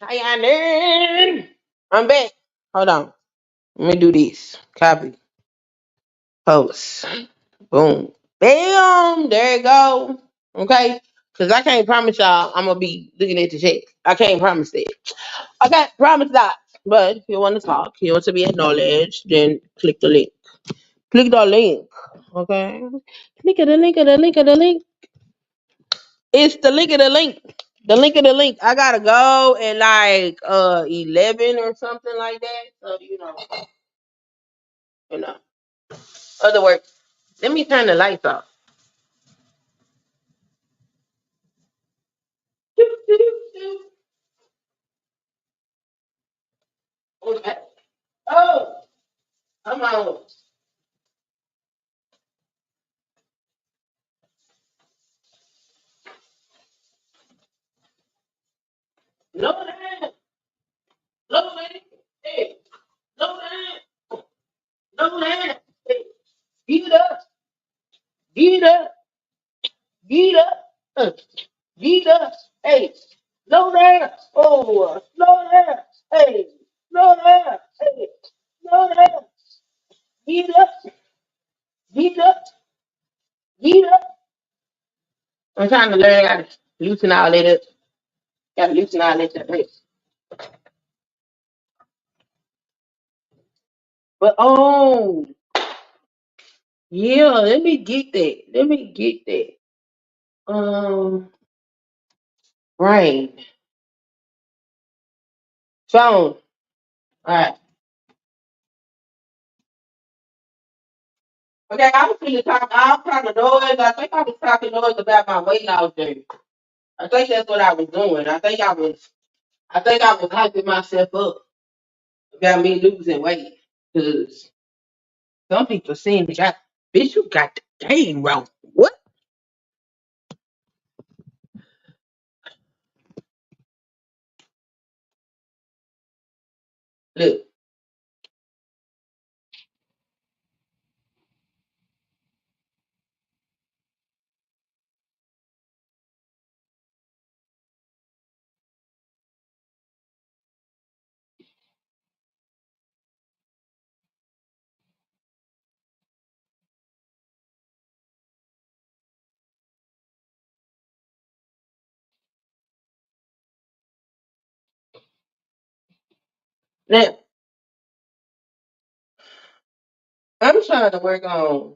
How y'all doing? I'm back. Hold on. Let me do this. Copy. Post. Boom. Bam. There you go. Okay. Because I can't promise y'all I'm going to be looking at the chat. I can't promise that. I can't promise that. But if you want to talk, you want to be acknowledged, then click the link. Click the link. Okay. Click the link of the link of the link. It's the link of the link. The link of the link. I gotta go at like 11 or something like that. So you know. Other words, let me turn the lights off. Okay. Oh, come on. No man. No man. Hey. No man. No man. Hey. Get up. Get up. Get up. Get up. Hey. No there. Oh, no there. Hey. No there. Hey. No there. Get up. Get up. Get up. I'm trying to learn how to loosen all that up. Gotta loosen all that up. But yeah, let me get that. Let me get that. Brain. Phone. Alright. Okay, I was finna talk. I was talking noise. I think I was talking noise about my weight loss journey. I think that's what I was doing. I think I was hyping myself up about me losing weight. Cause some people saying that bitch, you got the game wrong. What? Look, now I'm trying to work on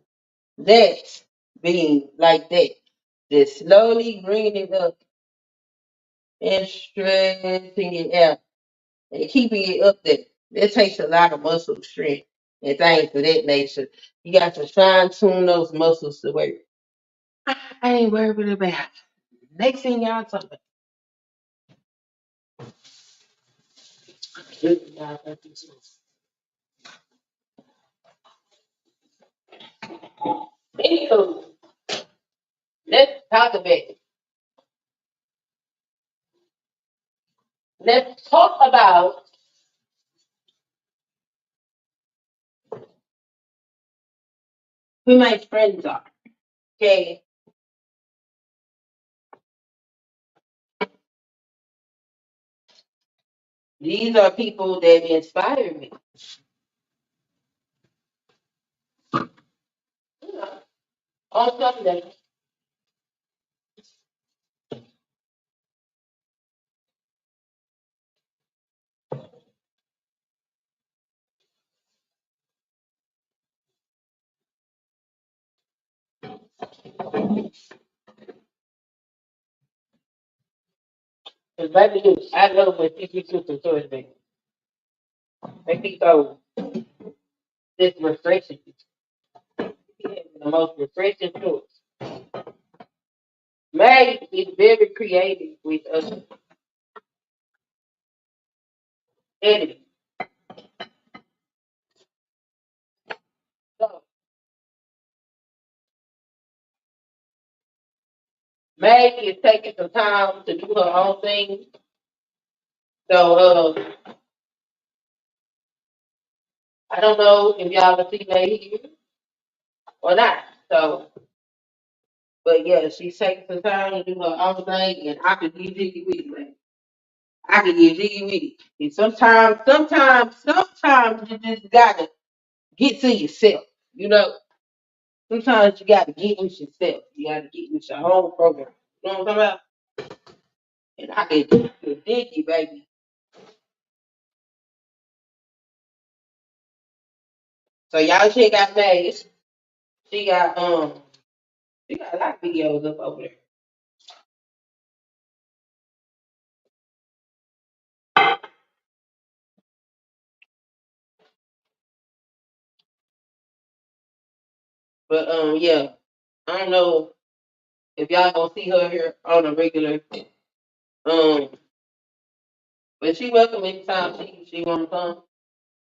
that being like that. Just slowly bringing it up and stretching it out and keeping it up there. That takes a lot of muscle strength and things of that nature. You got to fine tune those muscles to work. I ain't worried about. Next thing y'all talking about. Anywho, let's talk about it. Let's talk about who my friends are. Okay, these are people that inspire me. You know, on Sunday. Because baby, I love when people do some choice, baby. Make me so this refreshing. The most refreshing choice. May is very creative with editing. So May is taking some time to do her own thing. So I don't know if y'all will see May here or not. So, but yeah, she's taking some time to do her own thing, and I could be jiggy with it. I can get jiggy with it. And sometimes you just gotta get to yourself. You know, sometimes you gotta get with yourself. You gotta get with your own program. You know what I'm talking about? And I can do the dicky, baby. So y'all check out Vegas. She got she got a lot of videos up over there. But yeah, I don't know if y'all gonna see her here on a regular. Um, but she welcome anytime she wanna come.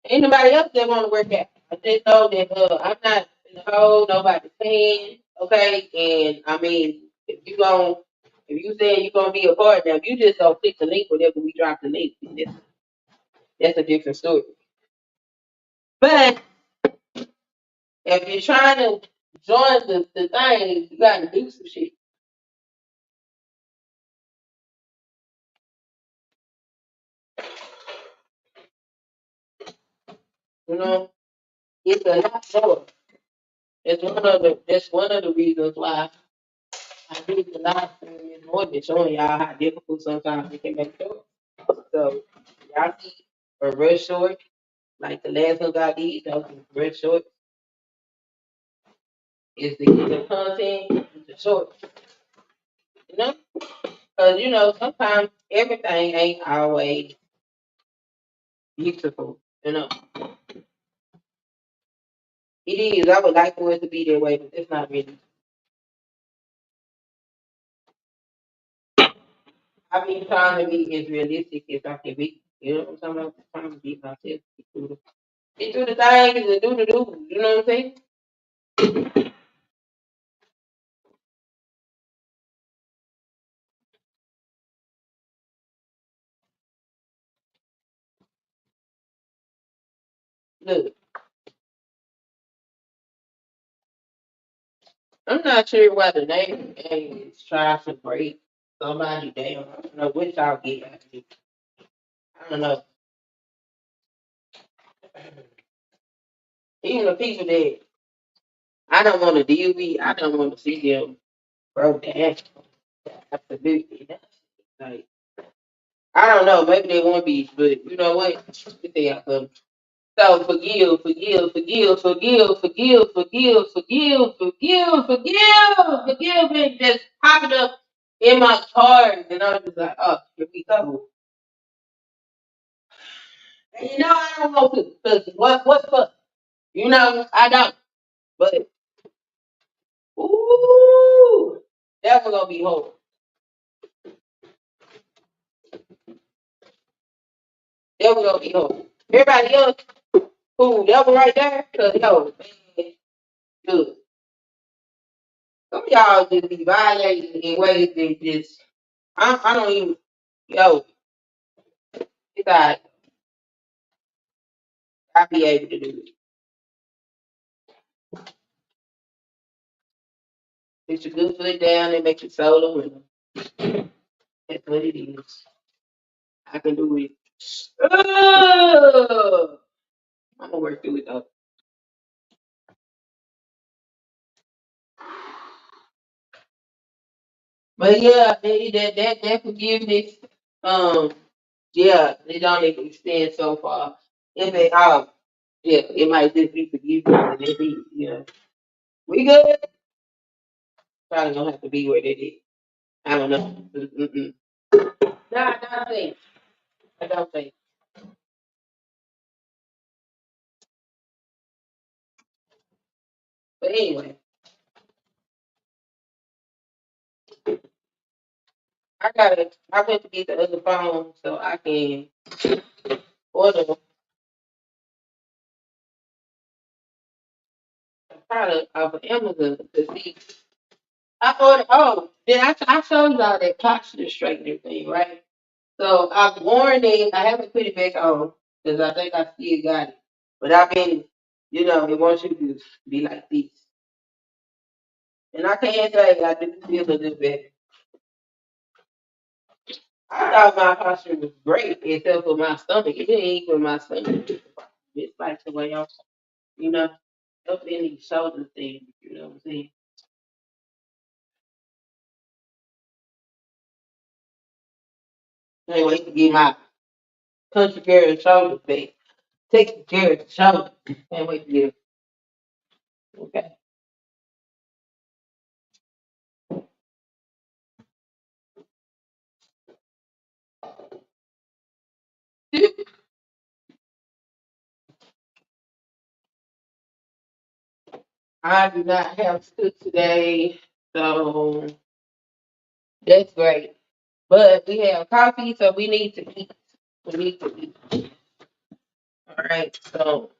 Ain't nobody else that wanna work out. I just know that I'm not in the hole, nobody's paying, okay? And I mean, if you say you gonna be a partner, if you just don't click the link whenever we drop the link, then that's a different story. But if you're trying to join the thing, you gotta do some shit. You know, it's a lot more. That's one of the reasons why I do the live stream is more than showing y'all how difficult sometimes it can make short. So y'all see a real short, like the last ones I did, those was real short, is to get the content into short. You know? Because you know, sometimes everything ain't always beautiful, you know. It is. I would like for it to be that way, but it's not really. I've been trying to be as realistic as I can be. You know what I'm talking about? Trying to be myself. Get through the things and do the do. You know what I'm saying? Look, I'm not sure why the name of the game is trying to break somebody down. I don't know what y'all get out of it. I don't know. Even the people that I don't want to deal with, I don't want to see them broke down. Absolutely. Like, I don't know. Maybe they won't be, but you know what? Let me tell y'all something. So forgive, and just popping up in my cards, and I'm just like, oh, here we go. And you know I don't want to, cause what fuck? You know I don't. But ooh, that was gonna be hard. That was gonna be hard. Everybody else, cool. That was right there, cause yo, man, good. Some of y'all just be violating in ways that just I don't even yo. It's alright. I'll be able to do it. Put your good foot down and make your soul a winner. That's what it is. I can do it. Oh, I'm gonna work through it though. But yeah, that forgiveness, um, yeah, they don't even extend so far. If they yeah, it might just be forgiveness and it be, you know, we good. Probably gonna have to be where they did. I don't know. Mm-mm. Nah, I don't think. I don't think. But anyway, I went to get the other phone so I can order a product off of Amazon to see. I ordered, oh, then I showed y'all that posture straightener thing, right? So I've worn it, I haven't put it back on because I think I still got it. But I've been, you know, it wants you to be like this. And I can't say I do feel a little better. I thought my posture was great, except for my stomach. It ain't even my stomach. It's like the way I'm, you know, up in these shoulder things. You know what I'm saying? Can't wait to get my country girl shoulder thing. Take care of the shoulder. Can't wait to get it. Okay. I do not have school today, so that's great. But we have coffee, so we need to eat. We need to eat. All right. So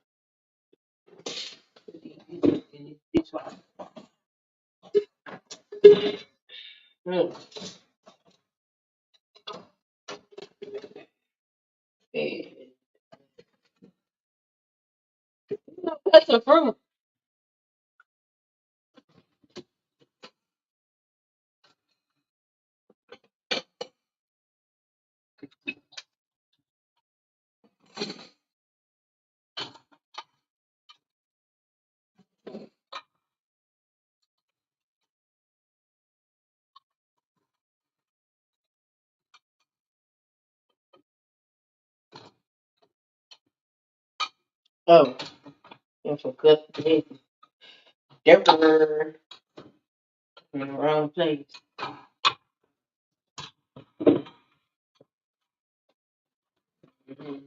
mm, and, cut some fruit. Oh, and for cut the pepper in the wrong place. Mhm.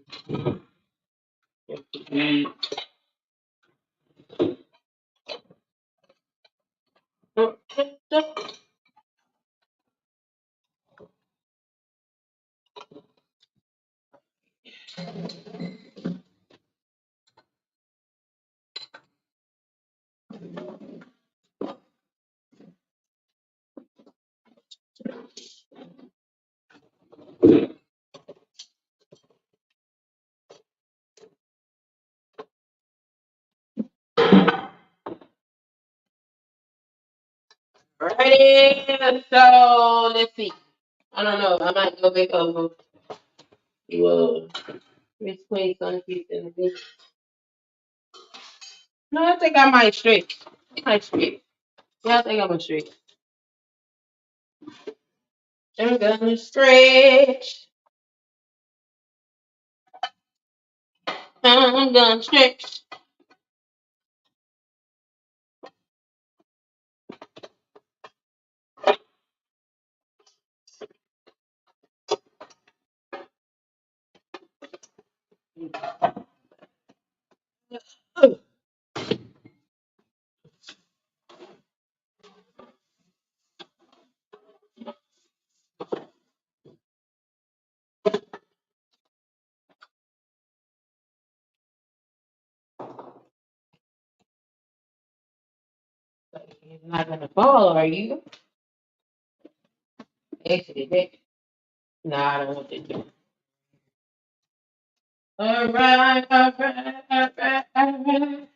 Alrighty, so let's see. I don't know. I might go back over to Miss Queen's gonna keep in the beach. No, I think I might stretch. I might stretch. Yeah, I think I'm gonna stretch. I'm gonna stretch. I'm gonna stretch. You're not gonna fall, are you? Exit it. Nah, I don't want to do. Alright, alright, alright, alright.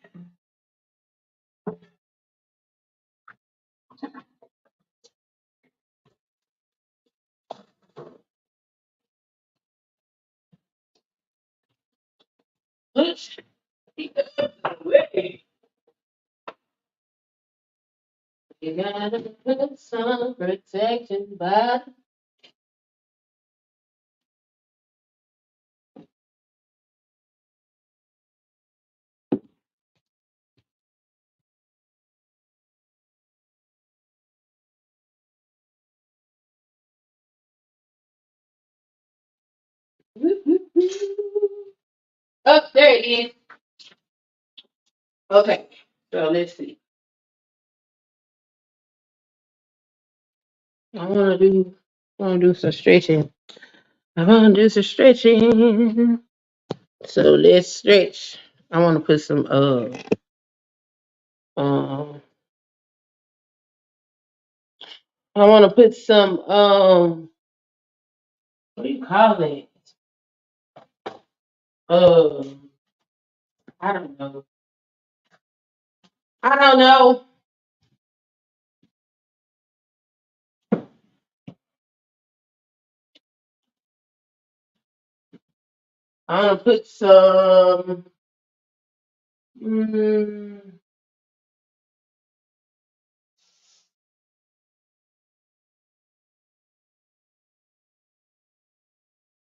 Push the other way. You gotta put some protection by. Oh, there it is. Okay, so let's see. I wanna do some stretching. I wanna do some stretching. So let's stretch. I wanna put some um I wanna put some what do you call it? Um I don't know. I don't know. I'm gonna put some. Mm,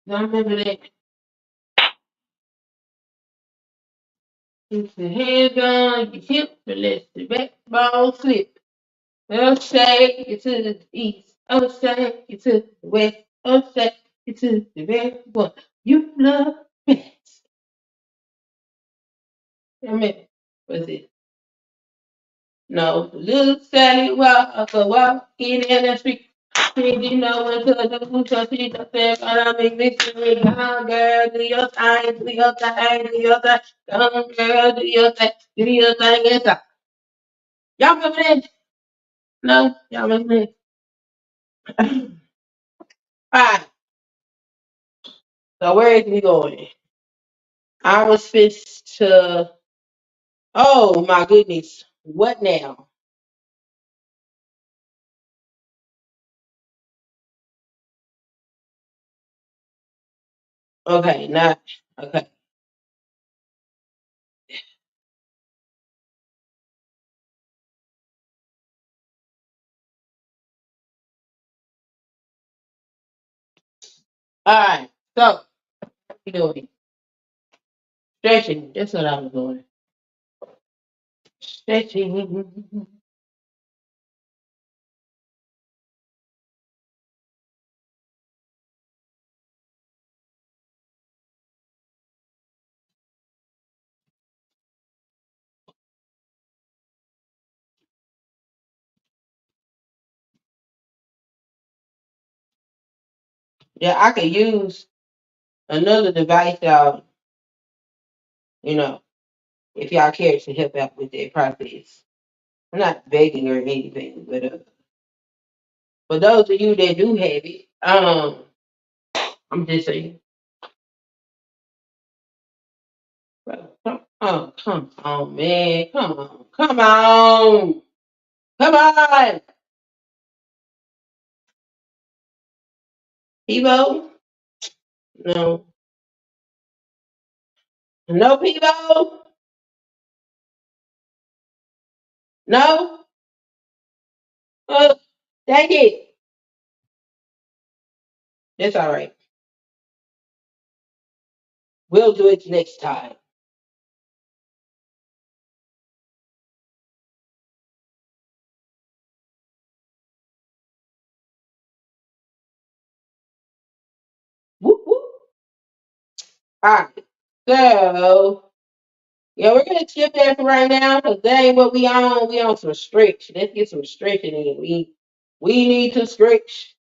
I remember that. Keep your hands on your hip and let the backbone slip. I'll shake it to the east. I'll shake it to the west. I'll shake it to the west. What you love best. I mean, what's it? No, little Sally walking in the street. Did you know when to the future she just said, I make victory. Come on, girl, do your thing, do your thing, do your thing. Come on, girl, do your thing, do your thing. And stop. Y'all remember that? No? Y'all remember that? Alright, so where is we going? I was supposed to, oh my goodness, what now? Okay, not, okay. Alright, so, what you doing? Stretching, that's what I was doing. Stretching. Yeah, I could use another device, y'all, you know, if y'all care to help out with that process. I'm not begging or anything, but for those of you that do have it, I'm just saying, bro, come on, man, come on, come on, Peebo, no, no, Peebo, no, uh, dang it, it's all right, we'll do it next time. Whoop whoop. All right, so. Yeah, we're gonna skip that for right now because that ain't what we on. We on some stretch. Let's get some stretching in. We need to stretch.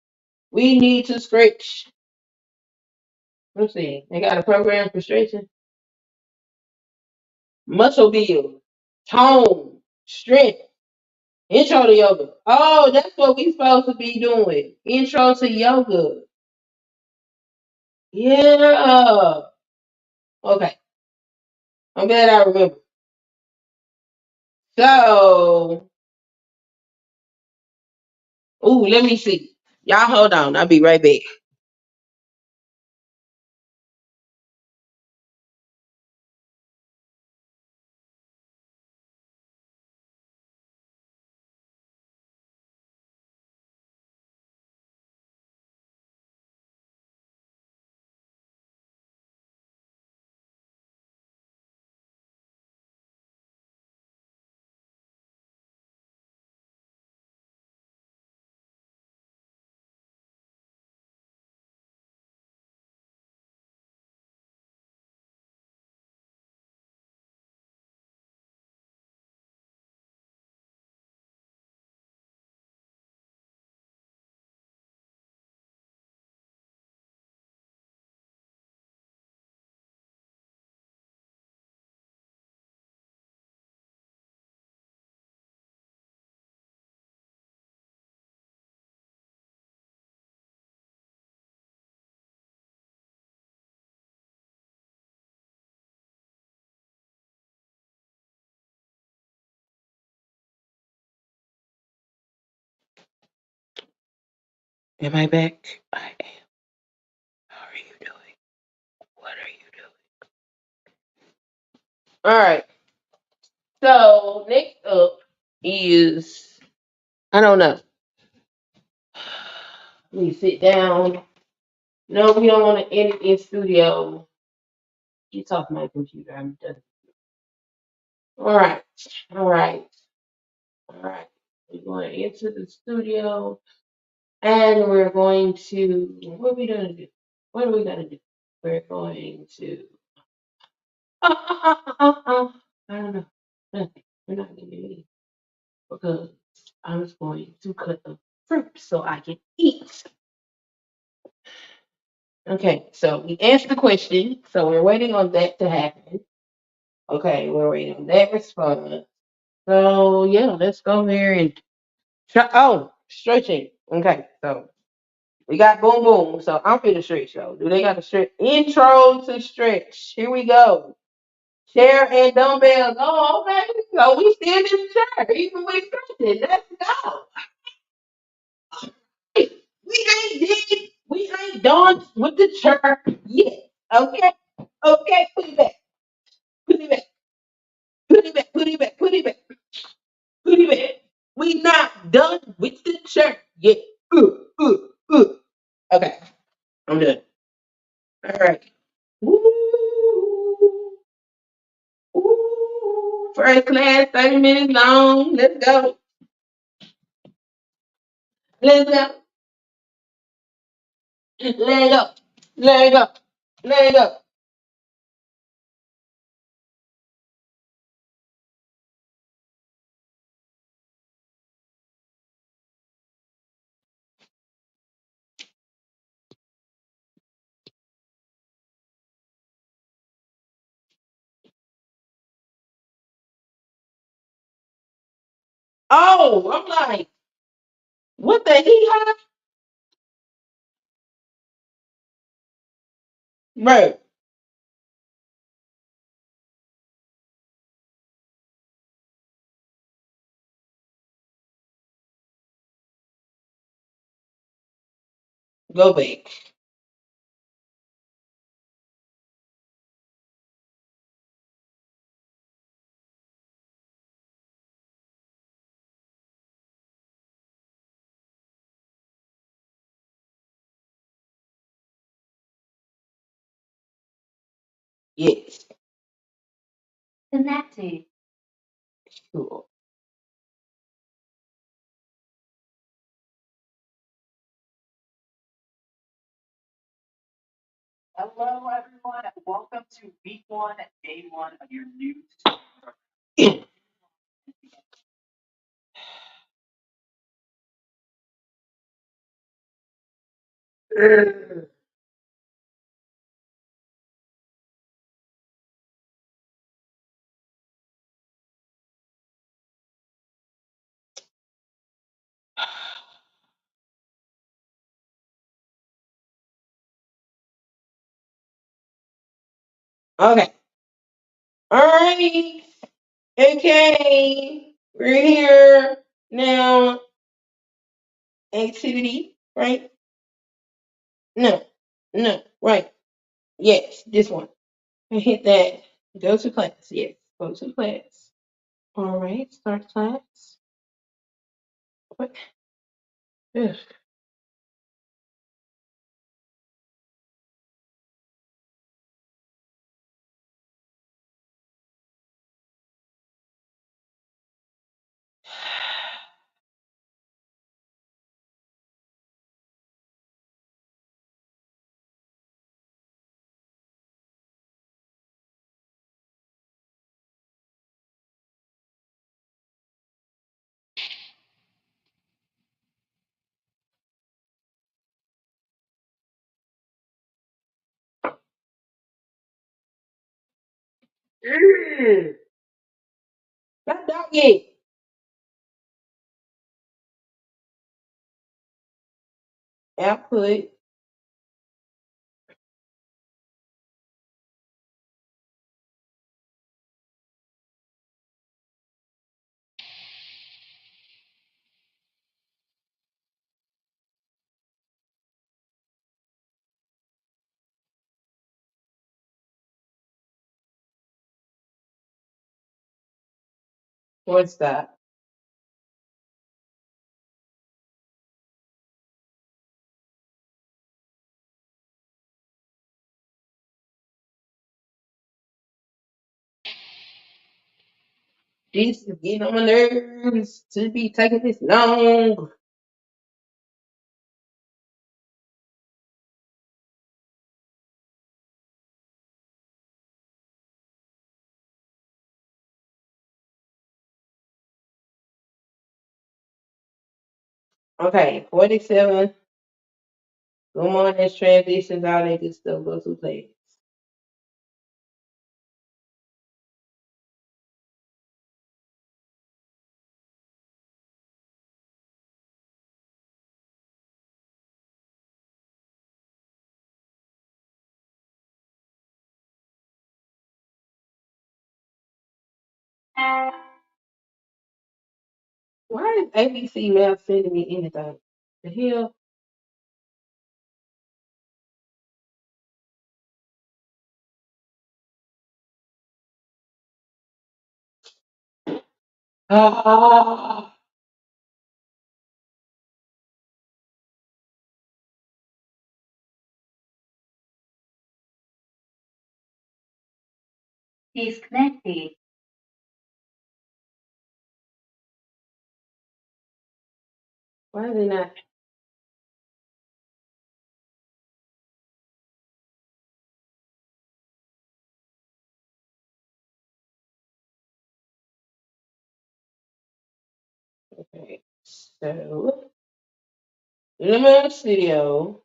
We need to stretch. Let's see. They got a program for stretching. Muscle build, tone, strength, intro to yoga. Oh, that's what we supposed to be doing. Intro to yoga. Yeah. Okay. I'm glad I remember. So, ooh, let me see. Y'all hold on. I'll be right back. Am I back? I am. How are you doing? What are you doing? All right. So next up is I don't know. We sit down. No, we don't want to edit in studio. Get off my computer. I'm done. All right. All right. All right. We're going into the studio and we're going to what are we gonna do? What are we gonna do? We're going to I don't know. Nothing. We're not gonna do anything because I was going to cut the fruit so I can eat. Okay, so we answered the question. So we're waiting on that to happen. Okay, we're waiting on that response. So yeah, let's go here and try. Oh, stretching. Okay, so we got boom boom. So I'm finna stretch though. Do they got a stretch? Intro to stretch. Here we go. Chair and dumbbells. Oh, okay. So we still in the chair, even with stretching. Let's go. We ain't done with the chair yet. Okay. Okay, put it back. Put it back. Put it back. Put it back. Put it back. Put it back. We not done with the chair yet. Uh. Okay, I'm done. All right. Woo, woo. First class, 30 minutes long. Let's go. Let's go. Let it go. Let it go. Let it go. Oh, I'm like, what the hee haw? Bro, go back. Yes. Connected. Cool. Hello, everyone, and welcome to week one, day one of your new. Okay. All right. Okay. We're here now. Activity, right? No. No. Right. Yes. This one. I hit that. Go to class. Yes. Go to class. All right. Start class. What? Ugh. Ugh. Not dog yet. Output. What's that? This is getting on my nerves to be taking this long. Okay, 47. Good morning, transitions, all that good stuff. Go to play. Why is ABC Mail sending me anything? The hell? Ah, Disconnected. why is it not? Okay, so Lemon Studio.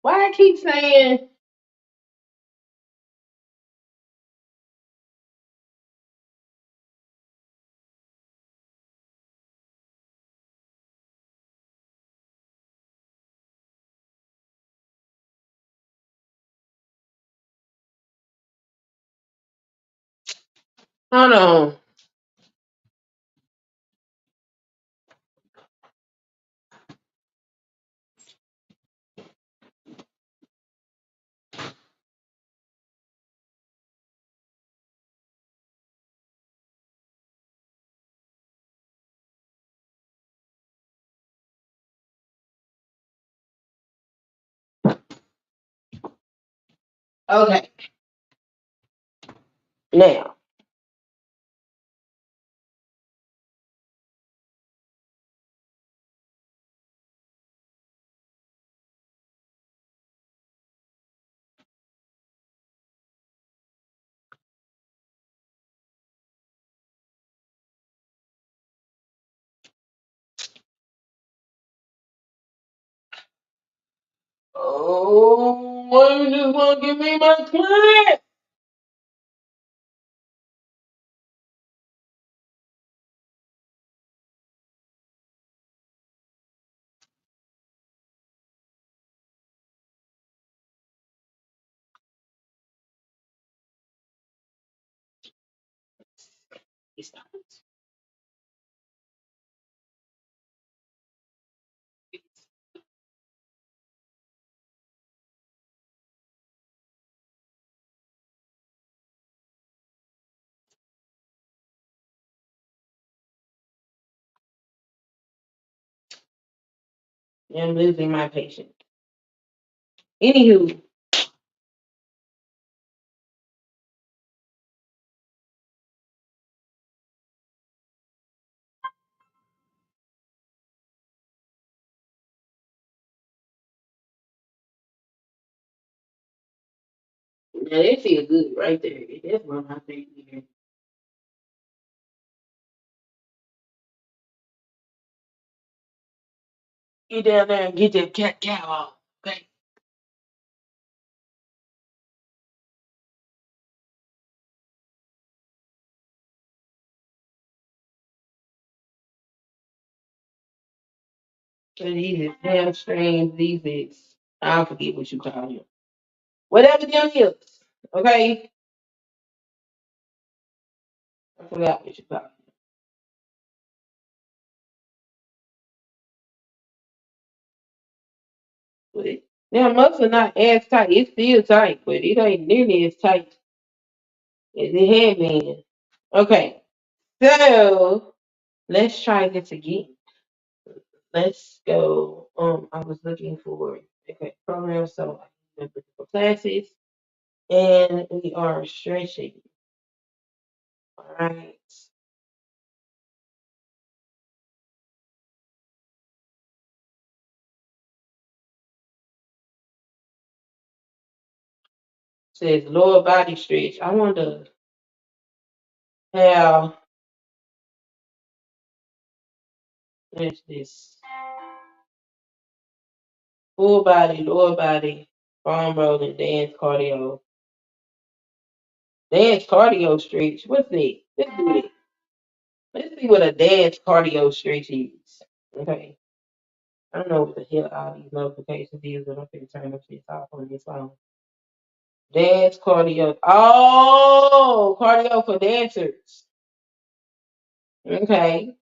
Why I keep saying? Hold on. Okay, now. Oh, why you just want to give me my client? It's not. I'm losing my patience. Anywho, now that feel good right there. That's what I think. Get down there and get that cat cow off. Okay. So these is hamstrings. These is, I forget what you call them. Whatever them is. Okay? I forgot what you call them. But now muscle not as tight. It's still tight, but it ain't nearly as tight as it had been. Okay. So let's try this again. Let's go. I was looking for okay program, so I'm looking for classes, and we are stretching. All right. Says lower body stretch. I wonder how there's this full body, lower body, farm rolling, dance cardio stretch. What's that? Let's do that. Let's see what a dance cardio stretch is. Okay. I don't know what the hell all these notifications is, but I'm going to turn this shit off on this phone. Dance cardio. Oh, cardio for dancers. Okay.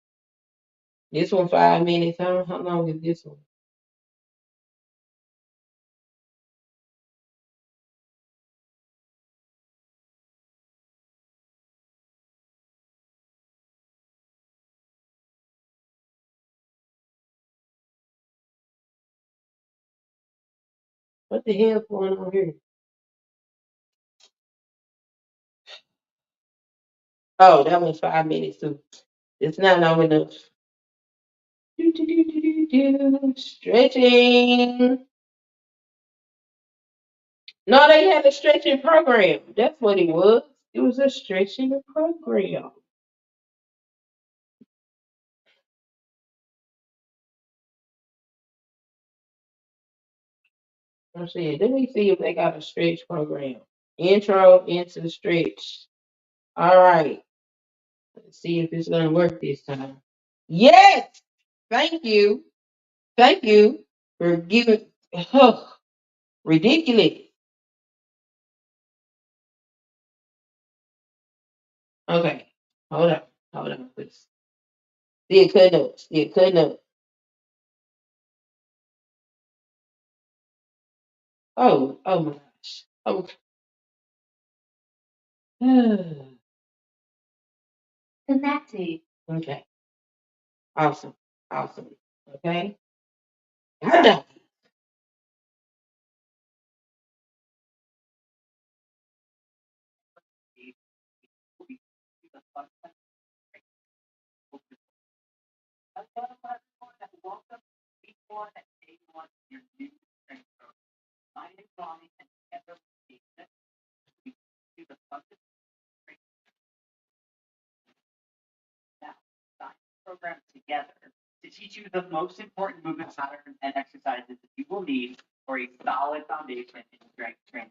This one 5 minutes. How long is this one? What the hell's going on here? Oh, that one's 5 minutes too. It's not long enough. Stretching. No, they had a stretching program. That's what it was. It was a stretching program. Let's see. Let me see if they got a stretch program. Intro into the stretch. All right. Let's see if it's gonna work this time. Yes. Thank you. Thank you for giving. Oh, ridiculous. Okay. Hold on. Hold on, please. Still cutting up. Still cutting up. Oh. Oh my gosh. Oh. Connected. Okay. Awesome. Awesome. Okay. I know. Welcome to week one, day one, your new strength coach. My name is Bonnie, and together we do the focus strength now. Design the program together to teach you the most important movement patterns and exercises that you will need for a solid foundation in strength training.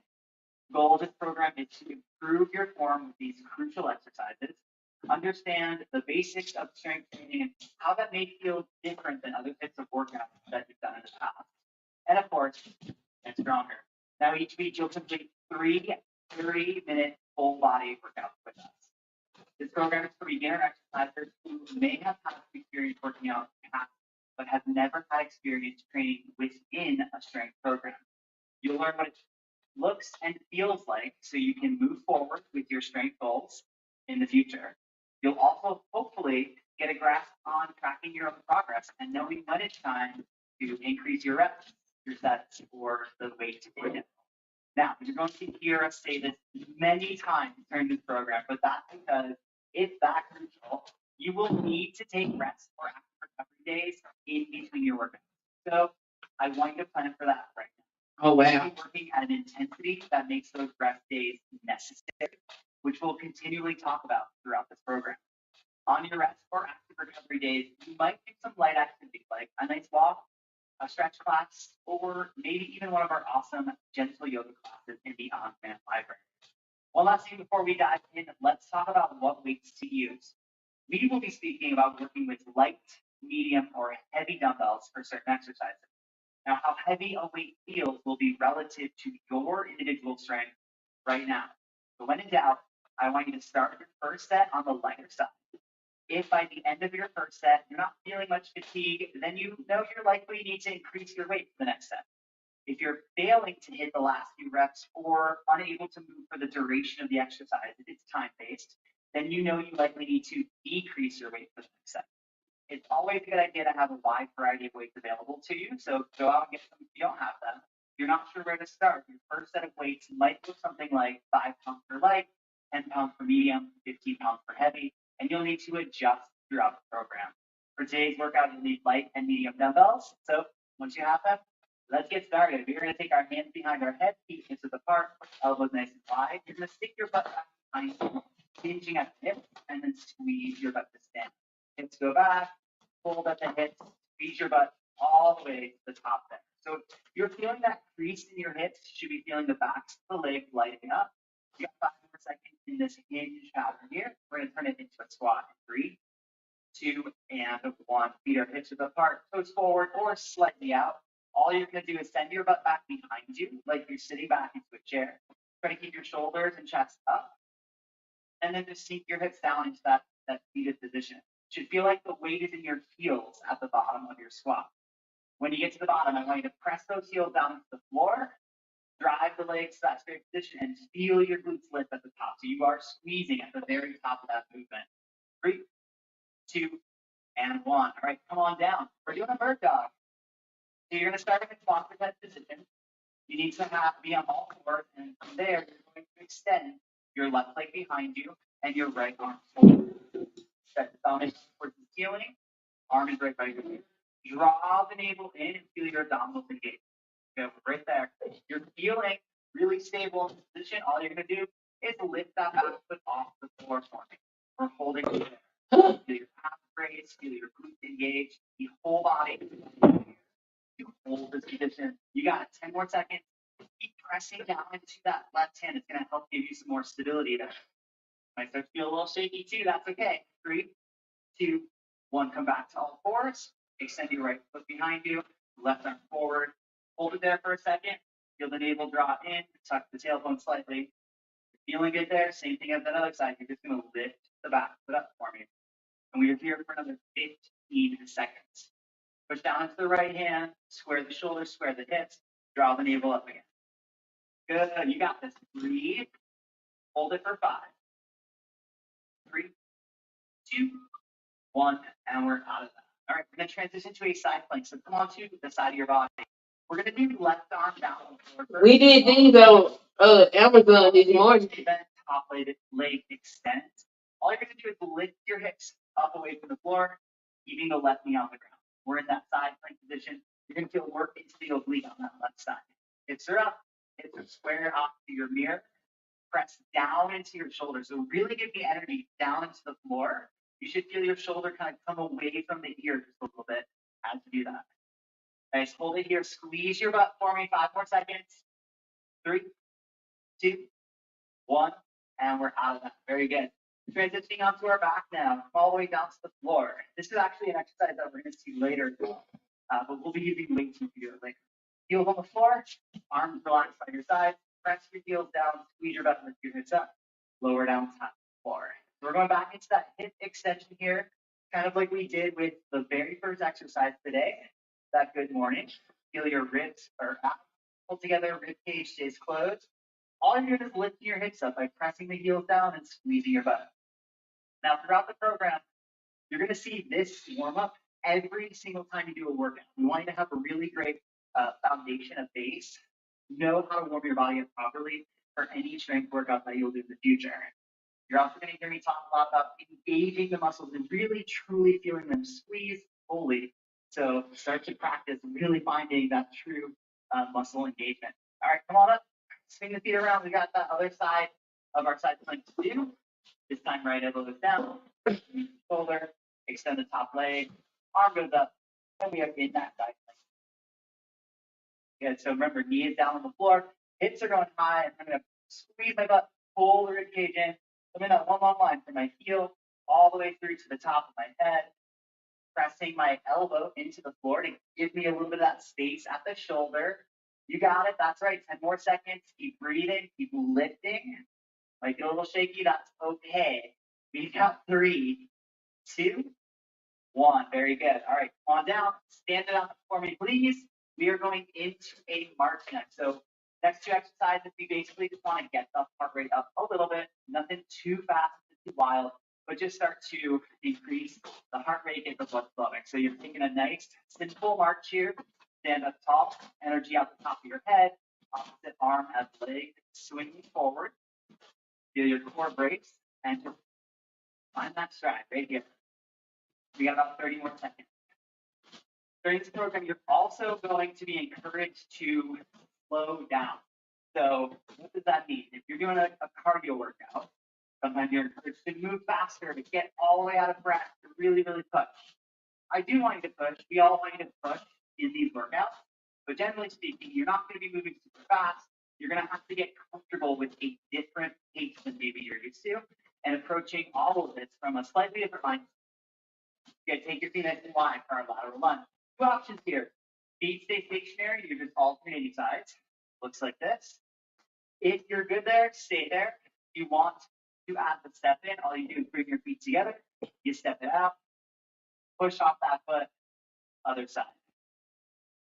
The goal of this program is to improve your form with these crucial exercises, understand the basics of strength training and how that may feel different than other types of workouts that you've done in the past. And of course, get stronger. Now, each week you'll complete 3 30-minute full body workouts with us. This program is for beginner exercisers who may have had experience working out in the past, but have never had experience training within a strength program. You'll learn what it looks and feels like so you can move forward with your strength goals in the future. You'll also hopefully get a grasp on tracking your own progress and knowing when it's time to increase your reps, your sets, or the weight in it. Now, you're going to hear us say this many times during this program, but that's because it's that crucial. You will need to take rest or active recovery days in between your workouts. So I want you to plan for that right now. Oh You'll wow. be working at an intensity that makes those rest days necessary, which we'll continually talk about throughout this program. On your rest or active recovery days, you might do some light activities like a nice walk, a stretch class, or maybe even one of our awesome gentle yoga classes in the on-demand library. One last thing before we dive in, let's talk about what weights to use. We will be speaking about working with light, medium, or heavy dumbbells for certain exercises. Now, how heavy a weight feels will be relative to your individual strength right now. So when in doubt, I want you to start your first set on the lighter side. If by the end of your first set, you're not feeling much fatigue, then you know you're likely need to increase your weight for the next set. If you're failing to hit the last few reps or unable to move for the duration of the exercise, if it's time-based, then you know you likely need to decrease your weight for the next set. It's always a good idea to have a wide variety of weights available to you. So go out and get them if you don't have them. If you're not sure where to start, your first set of weights might look something like 5 pounds for light, 10 pounds for medium, 15 pounds for heavy, and you'll need to adjust throughout the program. For today's workout, you'll need light and medium dumbbells. So once you have them, let's get started. We're going to take our hands behind our head, feet hips apart, elbows nice and wide. You're going to stick your butt back behind you, hinging at the hips, and then squeeze your butt to stand. Hips go back, hold at the hips, squeeze your butt all the way to the top there. So you're feeling that crease in your hips, you should be feeling the backs of the legs lighting up. You got 5 more seconds in this hinge pattern here. We're going to turn it into a squat in 3, 2, and 1. Feet are hips apart, toes forward or slightly out. All you're going to do is send your butt back behind you, like you're sitting back into a chair. Try to keep your shoulders and chest up, and then just sink your hips down into that seated position. It should feel like the weight is in your heels at the bottom of your squat. When you get to the bottom, I want you to press those heels down into the floor, drive the legs to that straight position, and feel your glutes lift at the top. So you are squeezing at the very top of that movement. 3, 2, and 1. All right, come on down. We're doing a bird dog. So you're going to start in a quad protect position. You need to be on all fours, and from there, you're going to extend your left leg behind you and your right arm forward. Set the thumb towards the ceiling, arm is right by your ear. Draw the navel in and feel your abdominals engage. Go right there. You're feeling really stable in this position. All you're going to do is lift that back foot off the floor for me. We're holding it there. Feel your calf raise, feel your glutes engage, the whole body. You hold this position. You got 10 more seconds. Keep pressing down into that left hand. It's going to help give you some more stability there. Might start to feel a little shaky too. That's okay. 3, 2, 1. Come back to all fours. Extend your right foot behind you. Left arm forward. Hold it there for a second. Feel the navel draw in. Tuck the tailbone slightly. Feeling good there. Same thing as that other side. You're just going to lift the back foot up for me. And we are here for another 15 seconds. Push down into the right hand. Square the shoulders. Square the hips. Draw the navel up again. Good. You got this. Breathe. Hold it for 5, 3, 2, 1, and we're out of that. All right, we're going to transition to a side plank. So come on to the side of your body. We're going to do left arm down. We did these on Amazon this morning. Top leg extends. All you're going to do is lift your hips up away from the floor, keeping the left knee on the ground. We're in that side plank position. You're going to feel work into the oblique on that left side. Hips are up. Hips are square off to your mirror. Press down into your shoulders. So really give the energy down into the floor. You should feel your shoulder kind of come away from the ear just a little bit as you do that. Nice. Hold it here. Squeeze your butt for me. 5 more seconds. 3, 2, 1. And we're out of that. Very good. Transitioning onto our back now. All the way down to the floor. This is actually an exercise that we're going to see later. But we'll be using weights to do it later. Heels on the floor. Arms relaxed by your side. Press your heels down. Squeeze your butt and lift your hips up. Lower down to the floor. So we're going back into that hip extension here. Kind of like we did with the very first exercise today. That good morning. Feel your ribs are up. Pull together, rib cage stays closed. All you're doing is lifting your hips up by pressing the heels down and squeezing your butt. Now, throughout the program, you're going to see this warm up every single time you do a workout. We want you to have a really great foundation, a base. Know how to warm your body up properly for any strength workout that you'll do in the future. You're also going to hear me talk a lot about engaging the muscles and really, truly feeling them squeeze fully. So start to practice really finding that true muscle engagement. All right, come on up. Swing the feet around. We got that other side of our side plank to do. This time, right elbow goes down, shoulder, extend the top leg, arm goes up, and we are in that side plank. Good. So remember, knee is down on the floor, hips are going high, and I'm going to squeeze my butt, pull the rib cage in. I'm in that one long line from my heel all the way through to the top of my head. pressing my elbow into the floor to give me a little bit of that space at the shoulder. You got it. That's right. 10 more seconds. Keep breathing. Keep lifting. Might get a little shaky. That's okay. We've got 3, 2, 1. Very good. All right. On down. Stand it up for me, please. We are going into a march next. So next 2 exercises, we basically just want to get the heart rate up a little bit. Nothing too fast, too wild, but just start to increase the heart rate, get the blood flowing. So you're taking a nice, simple march here. Stand up tall, energy out the top of your head, opposite arm as leg swinging forward. Feel your core brace and just find that stride right here. We got about 30 more seconds. During this program, you're also going to be encouraged to slow down. So what does that mean? If you're doing a cardio workout, sometimes you're encouraged to move faster, to get all the way out of breath, to really, really push. I do want you to push. We all want you to push in these workouts. But generally speaking, you're not going to be moving super fast. You're going to have to get comfortable with a different pace than maybe you're used to, and approaching all of this from a slightly different mindset. You take your feet nice and wide for our lateral lunge. 2 options here. Feet stay stationary. You're just alternating sides. Looks like this. If you're good there, stay there. If you want to add the step in, all you do is bring your feet together. You step it out. Push off that foot. Other side.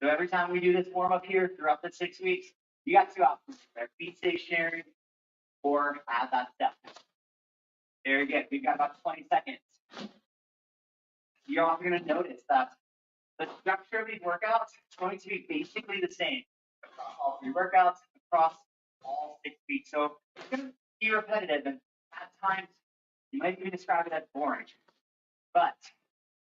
So every time we do this warm up here throughout the 6 weeks, you got 2 options there. Feet stationary or add that step. Very good. We've got about 20 seconds. You're also going to notice that the structure of these workouts is going to be basically the same across all 3 workouts, across all 6 weeks. So it's going to be repetitive, and at times you might even describe it as boring. But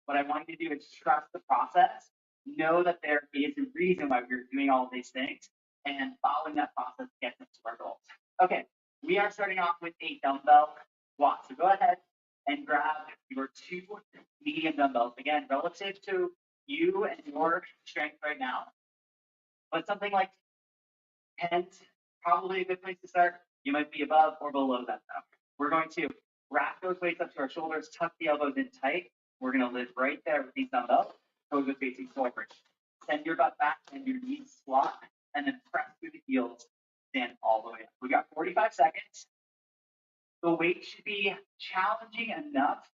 what I want you to do is trust the process. Know that there is a reason why we're doing all of these things, and following that process gets us to our goals. Okay, we are starting off with a dumbbell squat. So go ahead and grab your 2 medium dumbbells. Again, relative to you and your strength right now. But something like 10, probably a good place to start. You might be above or below that though. We're going to wrap those weights up to our shoulders, tuck the elbows in tight. We're going to live right there with these dumbbells. Toes are facing forward. Send your butt back and your knees squat, and then press through the heels. Stand all the way up. We got 45 seconds. The weight should be challenging enough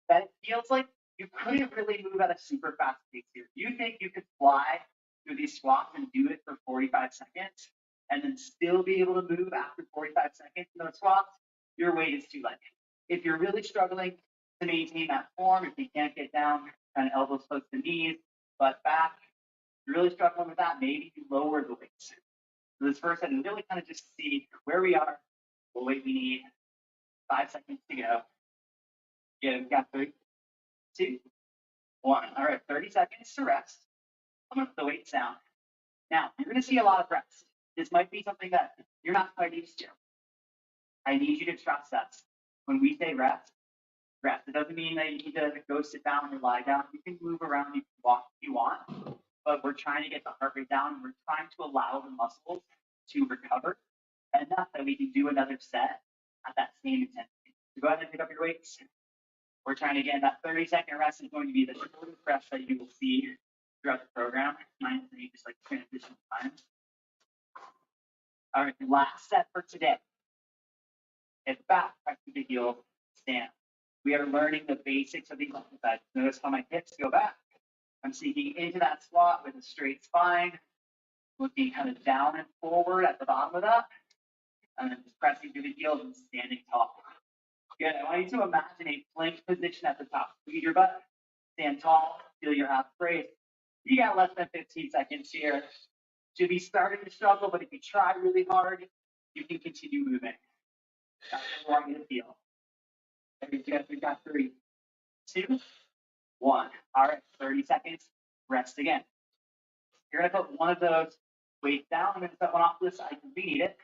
that it feels like you couldn't really move at a super fast pace here. You think you could fly through these squats and do it for 45 seconds and then still be able to move after 45 seconds in those squats? Your weight is too light. If you're really struggling to maintain that form, if you can't get down, kind of elbows close to knees, butt back, you're really struggling with that, maybe you lower the weights. So this first set is really kind of just see where we are, what weight we need. 5 seconds to go. Yeah, we've got 3, 2, 1. All right, 30 seconds to rest. I'm going to put the weights down. Now, you're going to see a lot of rest. This might be something that you're not quite used to. I need you to trust us. When we say rest, rest. It doesn't mean that you need to go sit down or lie down. You can move around, you can walk if you want, but we're trying to get the heart rate down. We're trying to allow the muscles to recover enough that we can do another set at that same intensity. So go ahead and pick up your weights. We're trying to get that 30-second rest is going to be the shortest rest that you will see throughout the program. Mine is just like transition time. All right, last set for today. It's back, press to the heel, stand. We are learning the basics of these exercises. Notice how my hips go back. I'm sinking into that squat with a straight spine, looking kind of down and forward at the bottom of that, and then just pressing through the heels and standing tall. Good. I want you to imagine a plank position at the top. Squeeze your butt, stand tall, feel your abs brace. You got less than 15 seconds here. Should be starting to struggle, but if you try really hard, you can continue moving. That's what I want you to feel. We've got 3, 2, 1. All right, 30 seconds. Rest again. You're going to put one of those weights down. I'm going to set one off to the side because we need it.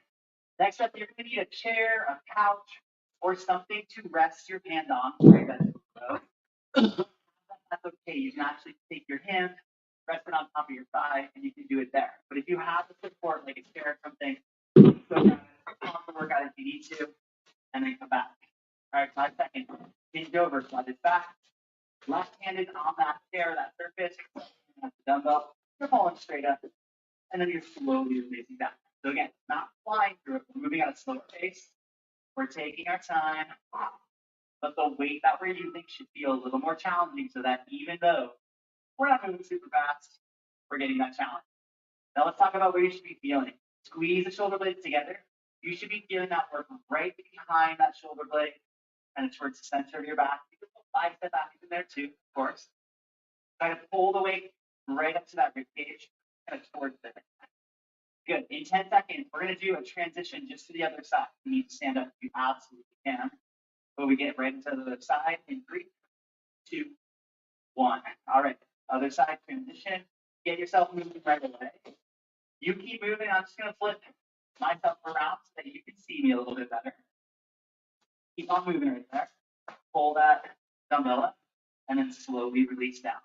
Next up, you're going to need a chair, a couch, or something to rest your hand on. That's okay. You can actually take your hand, rest it on top of your thigh, and you can do it there. But if you have the support, like a chair or something, go pause the workout if you need to, and then come back. All right, 5 seconds. Hinge over, slide it back, left-handed on that chair, that surface, that's the dumbbell, you're falling straight up, and then you're slowly releasing back. So again, not flying through it, we're moving at a slower pace. We're taking our time, but the weight that we're using should feel a little more challenging so that even though we're not moving super fast, we're getting that challenge. Now let's talk about where you should be feeling. Squeeze the shoulder blades together. You should be feeling that work right behind that shoulder blade and towards the center of your back. You can put bicep back in there too, of course. Try to pull the weight right up to that rib cage, kind of towards the hip. Good. In 10 seconds, we're going to do a transition just to the other side. You need to stand up if you absolutely can. But we get right into the other side in 3, 2, 1. All right. Other side transition. Get yourself moving right away. You keep moving. I'm just going to flip myself around so that you can see me a little bit better. Keep on moving right there. Pull that dumbbell up and then slowly release down.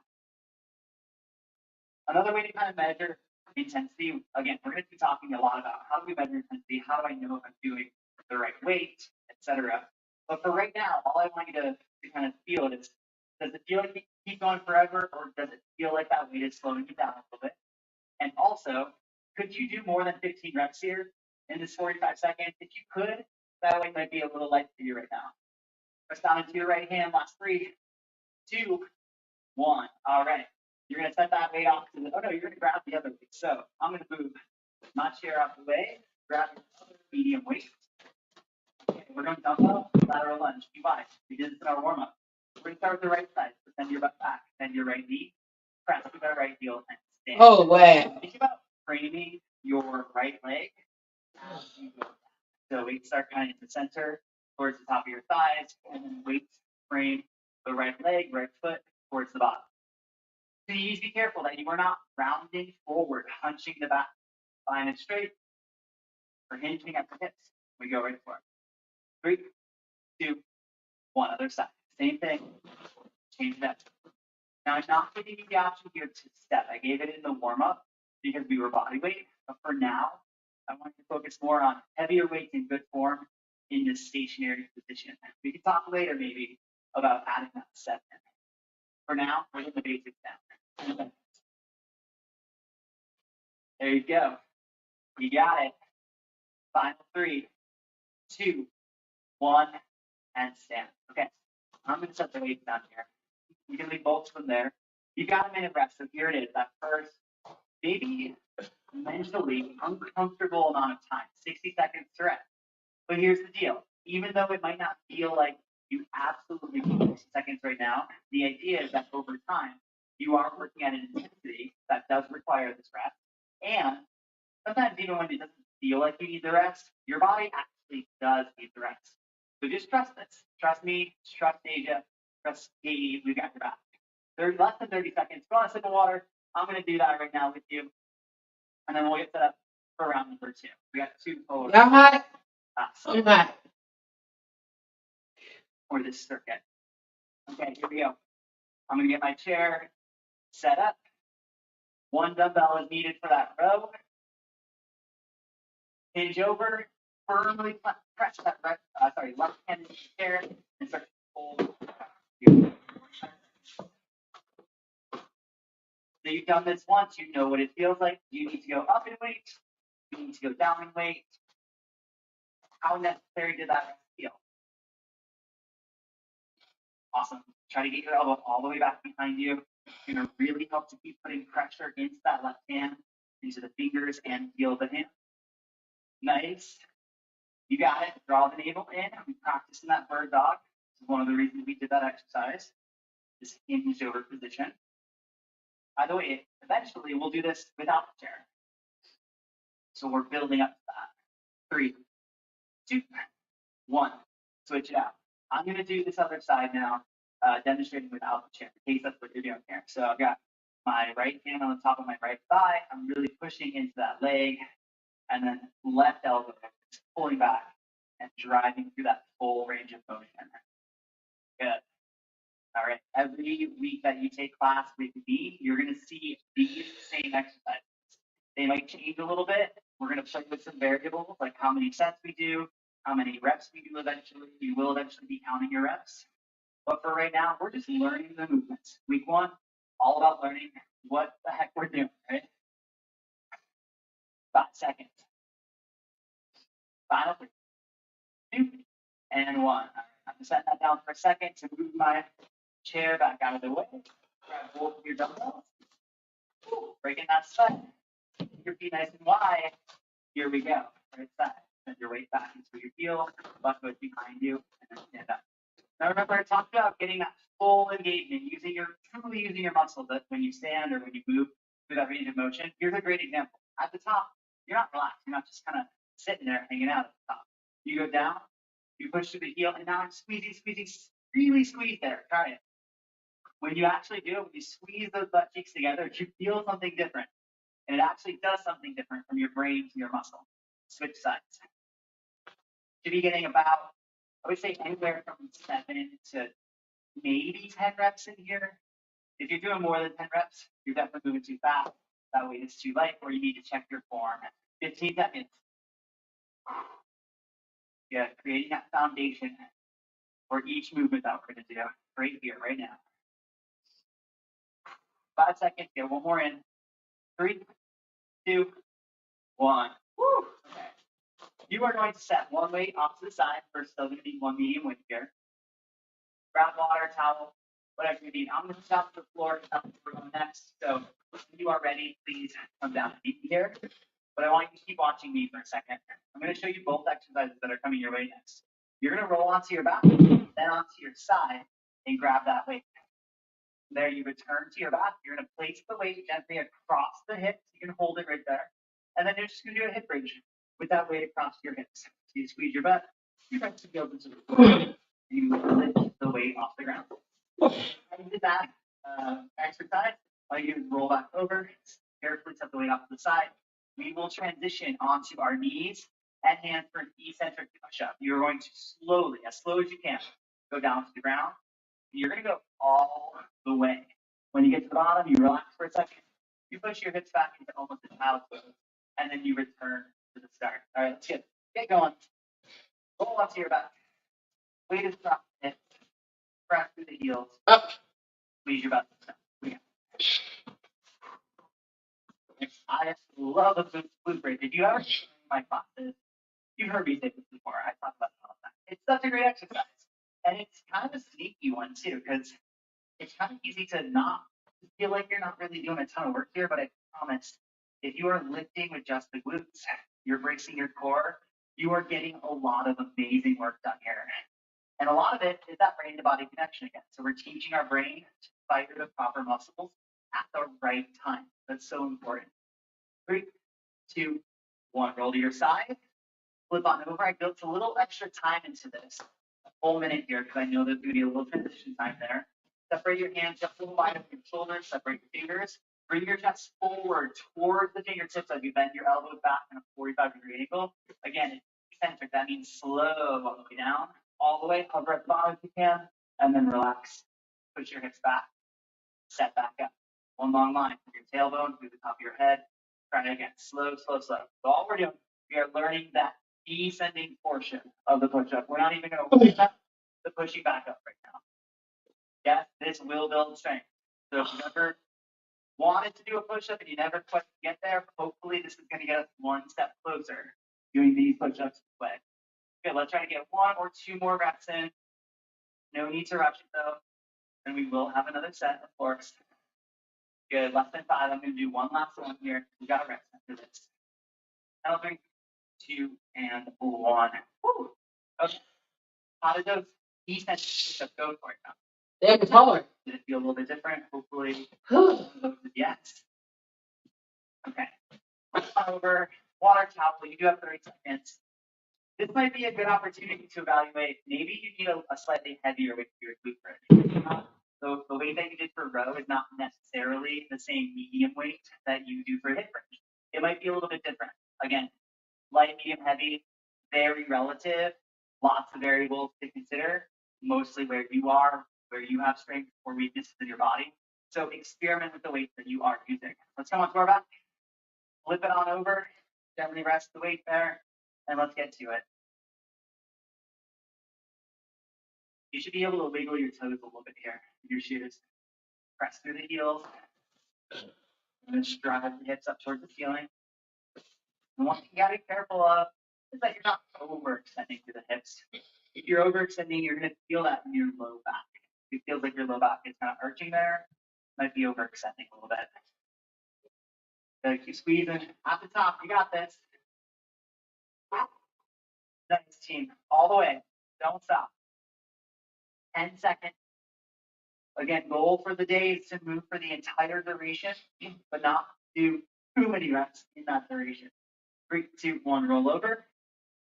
Another way to kind of measure intensity, again, we're going to be talking a lot about how do we measure intensity, how do I know if I'm doing the right weight, etc. But for right now, all I want you to kind of feel is, does it feel like you keep going forever, or does it feel like that weight is slowing you down a little bit? And also, could you do more than 15 reps here in this 45 seconds? If you could, that weight might be a little light for you right now. Press down into your right hand, last 3, 2, 1. All right. You're going to set that weight off to the, oh no, you're going to grab the other weight. So I'm going to move my chair out the way, grab your other medium weight. Okay, we're going to dumbbell, lateral lunge, Q5. We did this in our warm up. We're going to start with the right side. So send your butt back, send your right knee, press with our right heel, and stand. Oh, wow. Think about framing your right leg as you go down. So weight start kind of in the center, towards the top of your thighs, and then weight frame the right leg, right foot, towards the bottom. So you need to be careful that you are not rounding forward, hunching the back, spine is straight, or hinging at the hips. We go right for it. 3, 2, 1. Other side. Same thing. Change that. Now I'm not giving you the option here to step. I gave it in the warm up because we were body weight. But for now, I want you to focus more on heavier weights in good form in this stationary position. We can talk later maybe about adding that step in. For now, we're in the basics now. There you go. You got it. Final 3, 2, 1, and stand. Okay, I'm going to set the weights down here. You can leave both of them there. You got a minute rest, so here it is. That first, maybe mentally uncomfortable amount of time, 60 seconds to rest. But here's the deal. Even though it might not feel like you absolutely need 60 seconds right now, the idea is that over time, you are working at an intensity that does require this rest. And sometimes even when it doesn't feel like you need the rest, your body actually does need the rest. So just trust this. Trust me, trust Asia, trust Katie, we've got your back. There's less than 30 seconds. Go on a sip of water. I'm going to do that right now with you. And then we'll get set up for round number 2. We got 2 total. Y'all hot? I'm hot. For this circuit. Okay, here we go. I'm going to get my chair set up. 1 dumbbell is needed for that row. Hinge over, firmly press that left hand in the chair and start to pull. So you've done this once, you know what it feels like. You need to go up in weight, you need to go down in weight. How necessary did that feel? Awesome. Try to get your elbow all the way back behind you. It's going to really help to keep putting pressure into that left hand, into the fingers and heel of the hand. Nice. You got it. Draw the navel in. We practiced in that bird dog. This is one of the reasons we did that exercise. This hinged over position. By the way, eventually we'll do this without the chair. So we're building up to that. 3, 2, 1. Switch it out. I'm going to do this other side now, demonstrating without the chair, in case that's what you're doing here. So I've got my right hand on the top of my right thigh. I'm really pushing into that leg, and then left elbow is pulling back and driving through that full range of motion. Good. All right. Every week that you take class with me, you're going to see these same exercises. They might change a little bit. We're going to play with some variables, like how many sets we do, how many reps we do eventually. You will eventually be counting your reps. But for right now, we're just learning the movements. Week 1, all about learning what the heck we're doing, right? 5 seconds. Final 3, 2, and 1. I'm just setting that down for a second to move my chair back out of the way. Grab both of your dumbbells. Breaking that sweat. Your feet nice and wide. Here we go. Right side. Send your weight back into your heel. Left foot behind you, and then stand up. Now remember, I talked about getting that full engagement, truly using your muscles when you stand or when you move through that range of motion. Here's a great example. At the top, you're not relaxed. You're not just kind of sitting there hanging out at the top. You go down, you push through the heel, and now I'm squeezing, really squeeze there. Try it. When you actually do it, when you squeeze those butt cheeks together, you feel something different. And it actually does something different from your brain to your muscle. Switch sides. Should be getting about, I would say, anywhere from 7 to maybe 10 reps in here. If you're doing more than 10 reps, you're definitely moving too fast. That weight is too light, or you need to check your form. 15 seconds. Yeah, creating that foundation for each movement that we're going to do right here, right now. 5 seconds. Get one more in. 3, 2, 1. Woo. Okay. You are going to set one weight off to the side. We're still going to need one medium weight here. Grab water, towel, whatever you need. I'm going to stop the floor. We're going next. So when you are ready, please come down and meet me here. But I want you to keep watching me for a second. I'm going to show you both exercises that are coming your way next. You're going to roll onto your back, then onto your side, and grab that weight. There, you return to your back. You're going to place the weight gently across the hips. You can hold it right there. And then you're just going to do a hip bridge with that weight across your hips. So you squeeze your butt, your butt to go to the floor, and you lift the weight off the ground. I did that exercise. All you do is roll back over, carefully set the weight off to the side. We will transition onto our knees and hands for an eccentric push-up. You're going to slowly, as slow as you can, go down to the ground. You're going to go all the way. When you get to the bottom, you relax for a second. You push your hips back into almost a child's pose, and then you return to the start. All right, let's get going. Roll up to your back. Weight is dropped. Press through the heels. Up. Squeeze your butt. I love a glute bridge. If you ever seen my classes, you've heard me say this before. I talk about it all the time. It's such a great exercise. And it's kind of a sneaky one, too, because it's kind of easy to not feel like you're not really doing a ton of work here. But I promise, if you are lifting with just the glutes, you're bracing your core, you are getting a lot of amazing work done here. And a lot of it is that brain to body connection again. So we're teaching our brain to fire the proper muscles at the right time. That's so important. 3, 2, 1. Roll to your side. Flip on over. I built a little extra time into this. A full minute here because I know there's going to be a little transition time there. Separate your hands just a little wide from your shoulders. Separate your fingers. Bring your chest forward towards the fingertips as you bend your elbows back in a 45-degree angle. Again, it's eccentric. That means slow all the way down, all the way. Hover at the bottom if you can, and then relax. Push your hips back. Set back up. One long line from your tailbone through the top of your head. Try it again. Slow, slow, slow. So all we're doing, we are learning that descending portion of the push-up. We're not even going to worry about the pushing back up right now. Yes, this will build strength. So if you never wanted to do a push-up and you never quite get there, hopefully this is going to get us one step closer doing these push-ups this way. Good, let's try to get 1 or 2 more reps in. No need to rush it though. And we will have another set, of course. Good, less than 5. I'm going to do one last one here. We got a rest after this. Now 3, 2, and 1. Woo. Okay. How did those eccentric push-ups go for you now? They're taller. Did it feel a little bit different? Hopefully, yes. Okay. Over water towel. You do have 30 seconds. This might be a good opportunity to evaluate. Maybe you need a slightly heavier weight for your glute bridge. So the weight that you did for row is not necessarily the same medium weight that you do for hip bridge. It might be a little bit different. Again, light, medium, heavy, very relative. Lots of variables to consider. Mostly where you are, where you have strengths or weaknesses in your body. So experiment with the weights that you are using. Let's come on to our back. Flip it on over. Gently rest the weight there. And let's get to it. You should be able to wiggle your toes a little bit here. Your shoes. Press through the heels. And then just drive the hips up towards the ceiling. And one thing you gotta be careful of is that you're not overextending through the hips. If you're overextending, you're gonna feel that in your low back. If it feels like your low back is kind of arching there, might be overextending a little bit. Gotta keep squeezing at the top. You got this. Nice, team. All the way. Don't stop. 10 seconds. Again, goal for the day is to move for the entire duration, but not do too many reps in that duration. 3, 2, 1, roll over.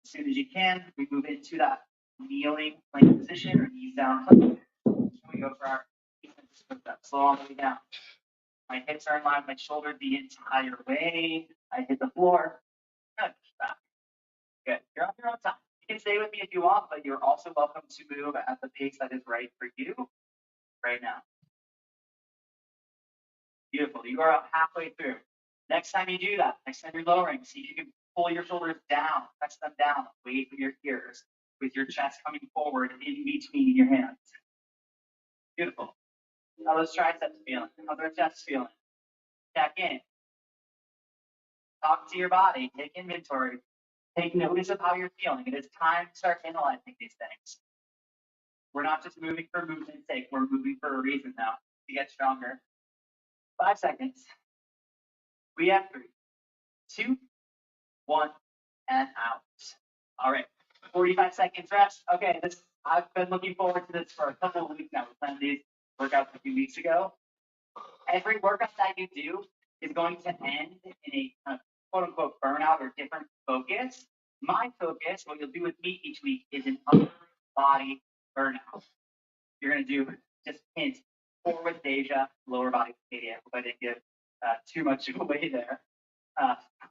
As soon as you can, we move into that kneeling plank position or knees down plank. We go for our slow on the way down. My hips are in line with my shoulder the entire way. I hit the floor. Good. Good. You're on your own time. You can stay with me if you want, but you're also welcome to move at the pace that is right for you right now. Beautiful. You are halfway through. Next time you do that, next time you're lowering, see if you can pull your shoulders down, press them down away from your ears, with your chest coming forward in between your hands. Beautiful. How those triceps feeling? How their chest feeling? Check in. Talk to your body. Take inventory. Take notice of how you're feeling. It is time to start analyzing these things. We're not just moving for movement's sake. We're moving for a reason now to get stronger. 5 seconds. We have 3, 2, 1, and out. All right. 45 seconds rest. Okay, I've been looking forward to this for a couple of weeks now. We planned these workouts a few weeks ago. Every workout that you do is going to end in a kind of quote unquote burnout or different focus. My focus, what you'll do with me each week, is an upper body burnout. You're going to do, just hint, core with Deja, lower body with Katie. I hope I didn't give too much away there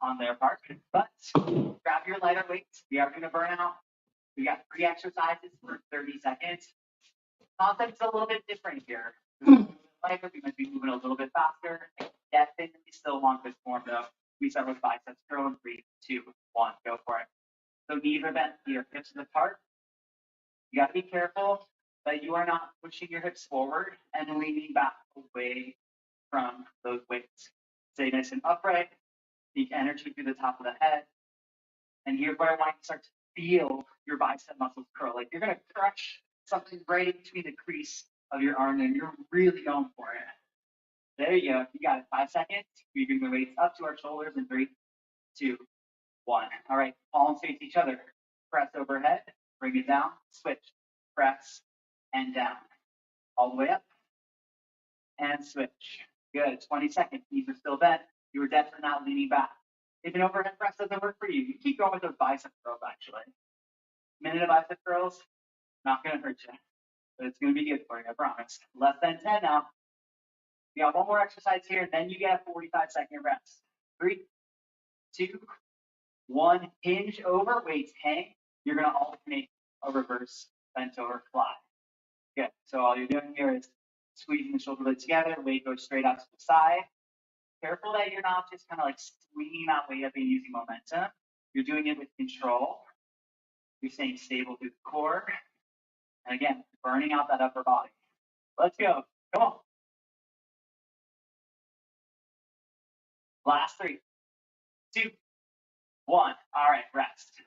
on their part. But grab your lighter weights. We are going to burn out. We got 3 exercises for 30 seconds. Concept's a little bit different here. Lighter, we might be moving a little bit faster. Definitely still want this form though. We start with biceps curl in 3, 2, 1. Go for it. So knees are bent, your hips are apart. You got to be careful that you are not pushing your hips forward and leaning back away from those weights. Stay nice and upright. Take energy through the top of the head. And here's where I want you to start to feel your bicep muscles curl. Like you're going to crush something right in between the crease of your arm and you're really going for it. There you go. You got it. 5 seconds. We bring the weights up to our shoulders in 3, 2, 1. All right. Palms face each other. Press overhead. Bring it down. Switch. Press and down. All the way up. And switch. Good. 20 seconds. Knees are still bent. You were definitely not leaning back. If an overhead press doesn't work for you, you keep going with those bicep curls actually. Minute of bicep curls, not going to hurt you. But it's going to be good for you, I promise. Less than 10 now. We got one more exercise here, then you get a 45-second rest. 3, 2, 1. Hinge over, weights hang. You're going to alternate a reverse bent over fly. Good. So all you're doing here is squeezing the shoulder blades together. Weight goes straight out to the side. Careful that you're not just kind of like swinging that weight up and using momentum. You're doing it with control. You're staying stable through the core. And again, burning out that upper body. Let's go. Come on. Last 3, 2, 1. All right, rest.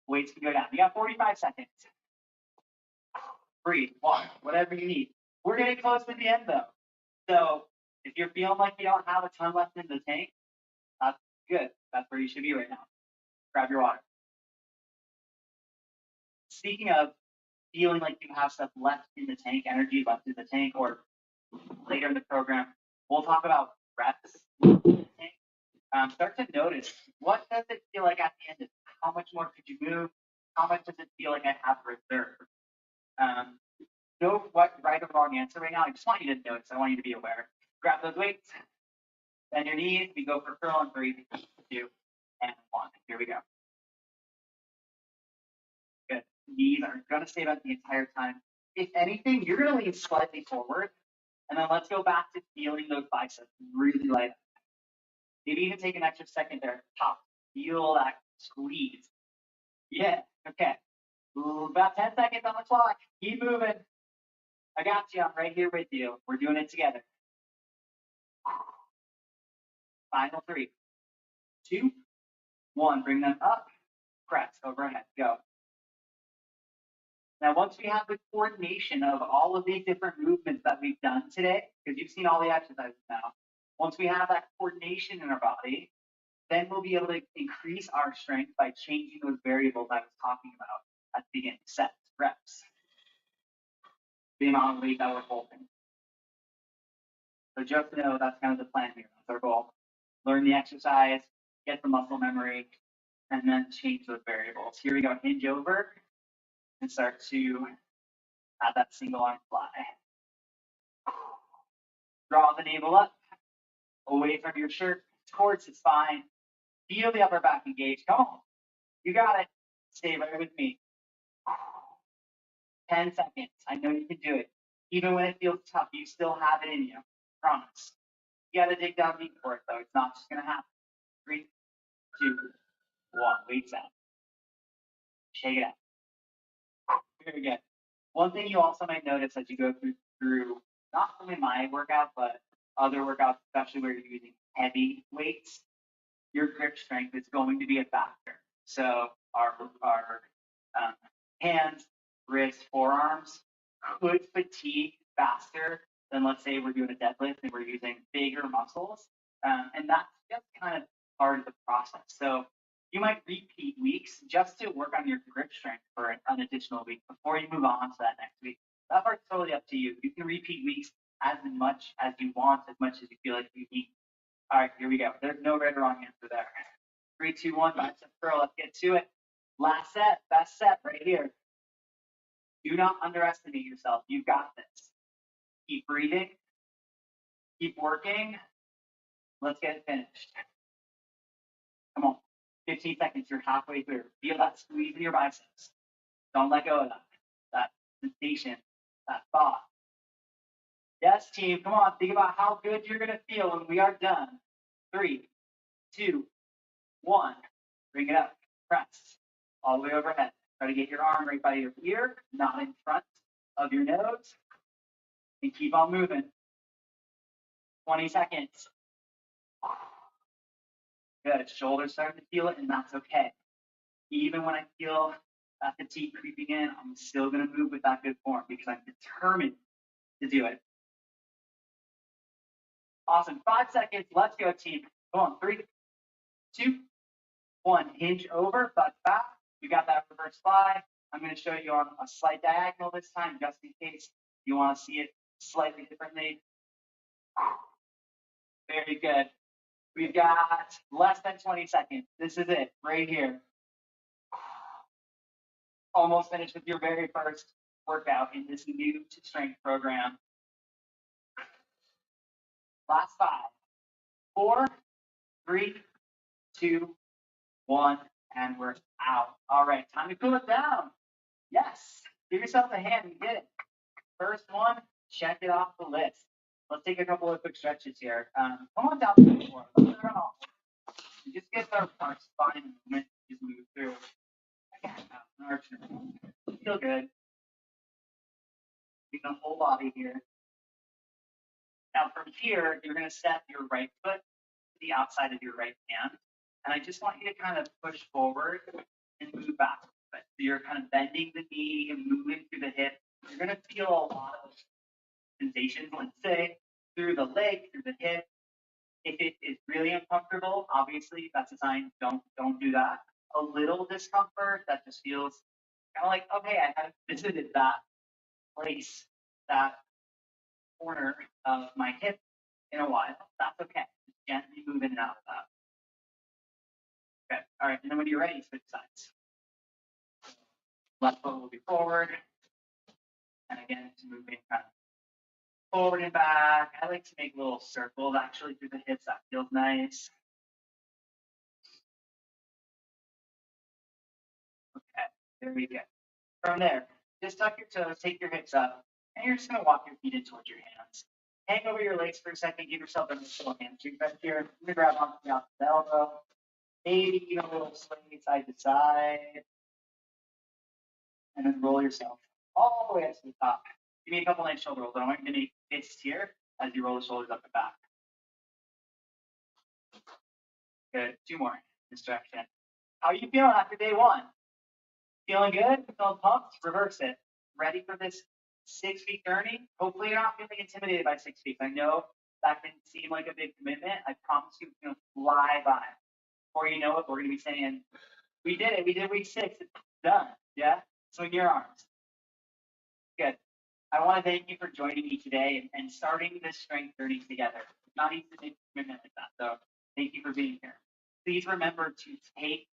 Weights can go down. You got 45 seconds. Breathe, walk, whatever you need. We're getting close to the end though. So if you're feeling like you don't have a ton left in the tank, that's good. That's where you should be right now. Grab your water. Speaking of feeling like you have stuff left in the tank, energy left in the tank, or later in the program, we'll talk about reps in the tank. Start to notice, what does it feel like at the end? How much more could you move? How much does it feel like I have reserve? No right or wrong answer right now. I just want you to notice. I want you to be aware. Grab those weights. Bend your knees. We go for curl in 3, 2, and 1. Here we go. Good. Knees are going to stay bent the entire time. If anything, you're going to lean slightly forward. And then let's go back to feeling those biceps really light up. Maybe even take an extra second there. Pop. Feel that squeeze. Yeah. Okay. Ooh, about 10 seconds on the clock. Keep moving. I got you. I'm right here with you. We're doing it together. Final 3, 2, 1. Bring them up. Press overhead. Go. Now, once we have the coordination of all of these different movements that we've done today, because you've seen all the exercises now, once we have that coordination in our body, then we'll be able to increase our strength by changing those variables I was talking about at the beginning. Sets, reps, the amount of weight that we're holding. So just know that's kind of the plan here. That's our goal. Learn the exercise, get the muscle memory, and then change those variables. Here we go. Hinge over and start to add that single arm fly. Draw the navel up, away from your shirt, towards the spine. Feel the upper back engage. Come on. You got it. Stay right with me. 10 seconds. I know you can do it. Even when it feels tough, you still have it in you. Promise. You got to dig down deep for it, though. It's not just going to happen. 3, 2, 1. Weights out. Shake it out. Very good. One thing you also might notice as you go through not only my workout, but other workouts, especially where you're using heavy weights, your grip strength is going to be a factor. So our hands, wrists, forearms could fatigue faster than, let's say, we're doing a deadlift and we're using bigger muscles. And that's just kind of part of the process. So you might repeat weeks just to work on your grip strength for an additional week before you move on to that next week. That part's totally up to you. You can repeat weeks as much as you want, as much as you feel like you need. All right, here we go. There's no right or wrong answer there. 3, 2, 1, bicep curl. Let's get to it. Last set, best set right here. Do not underestimate yourself. You've got this. Keep breathing. Keep working. Let's get it finished. Come on. 15 seconds. You're halfway through. Feel that squeeze in your biceps. Don't let go of that sensation, that thought. Yes, team. Come on. Think about how good you're going to feel when we are done. 3, 2, 1. Bring it up. Press. All the way overhead. Try to get your arm right by your ear, not in front of your nose. And keep on moving. 20 seconds. Good. Shoulders starting to feel it, and that's okay. Even when I feel that fatigue creeping in, I'm still going to move with that good form because I'm determined to do it. Awesome. 5 seconds. Let's go, team. Come on. 3, 2, 1. Hinge over, butt back. You got that reverse fly. I'm going to show you on a slight diagonal this time, just in case you want to see it slightly differently. Very good. We've got less than 20 seconds. This is it right here. Almost finished with your very first workout in this new strength program. Last 5, 4, 3, 2, 1, and we're out. All right, time to cool it down. Yes, give yourself a hand. You did it. First one, check it off the list. Let's take a couple of quick stretches here. Come on down to the floor. Just get our spine movement. Just move through. Feel good. The whole body here. Now from here, you're going to step your right foot to the outside of your right hand. And I just want you to kind of push forward and move back. So you're kind of bending the knee and moving through the hip. You're going to feel a lot of sensations, let's say, through the leg, through the hip. If it is really uncomfortable, obviously that's a sign. Don't do that. A little discomfort that just feels kind of like, okay, I haven't visited that place, that corner of my hip in a while. That's okay. Just gently move in and out of that. Okay. All right. And then when you're ready, switch sides. Left foot will be forward. And again, it's moving kind of forward and back. I like to make little circles actually through the hips. That feels nice. Okay. There we go. From there, just tuck your toes, take your hips up, and you're just going to walk your feet in towards your hands. Hang over your legs for a second. Give yourself a nice little hamstring back here. I'm going to grab onto the opposite elbow. Maybe even a little swing side to side. and then roll yourself all the way up to the top. Give me a couple nice shoulder rolls. I want you to make fists here as you roll the shoulders up and back. Good. 2 more. Distraction. How are you feeling after day 1? Feeling good? Feeling pumped? Reverse it. Ready for this 6-week journey? Hopefully you're not feeling intimidated by 6 weeks. I know that can seem like a big commitment. I promise you it's going to fly by. Before you know it, we're going to be saying, we did it. We did week 6. It's done. Yeah? Swing your arms. Good. I want to thank you for joining me today and starting this strength journey together. It's not easy to make a commitment like that. So thank you for being here. Please remember to take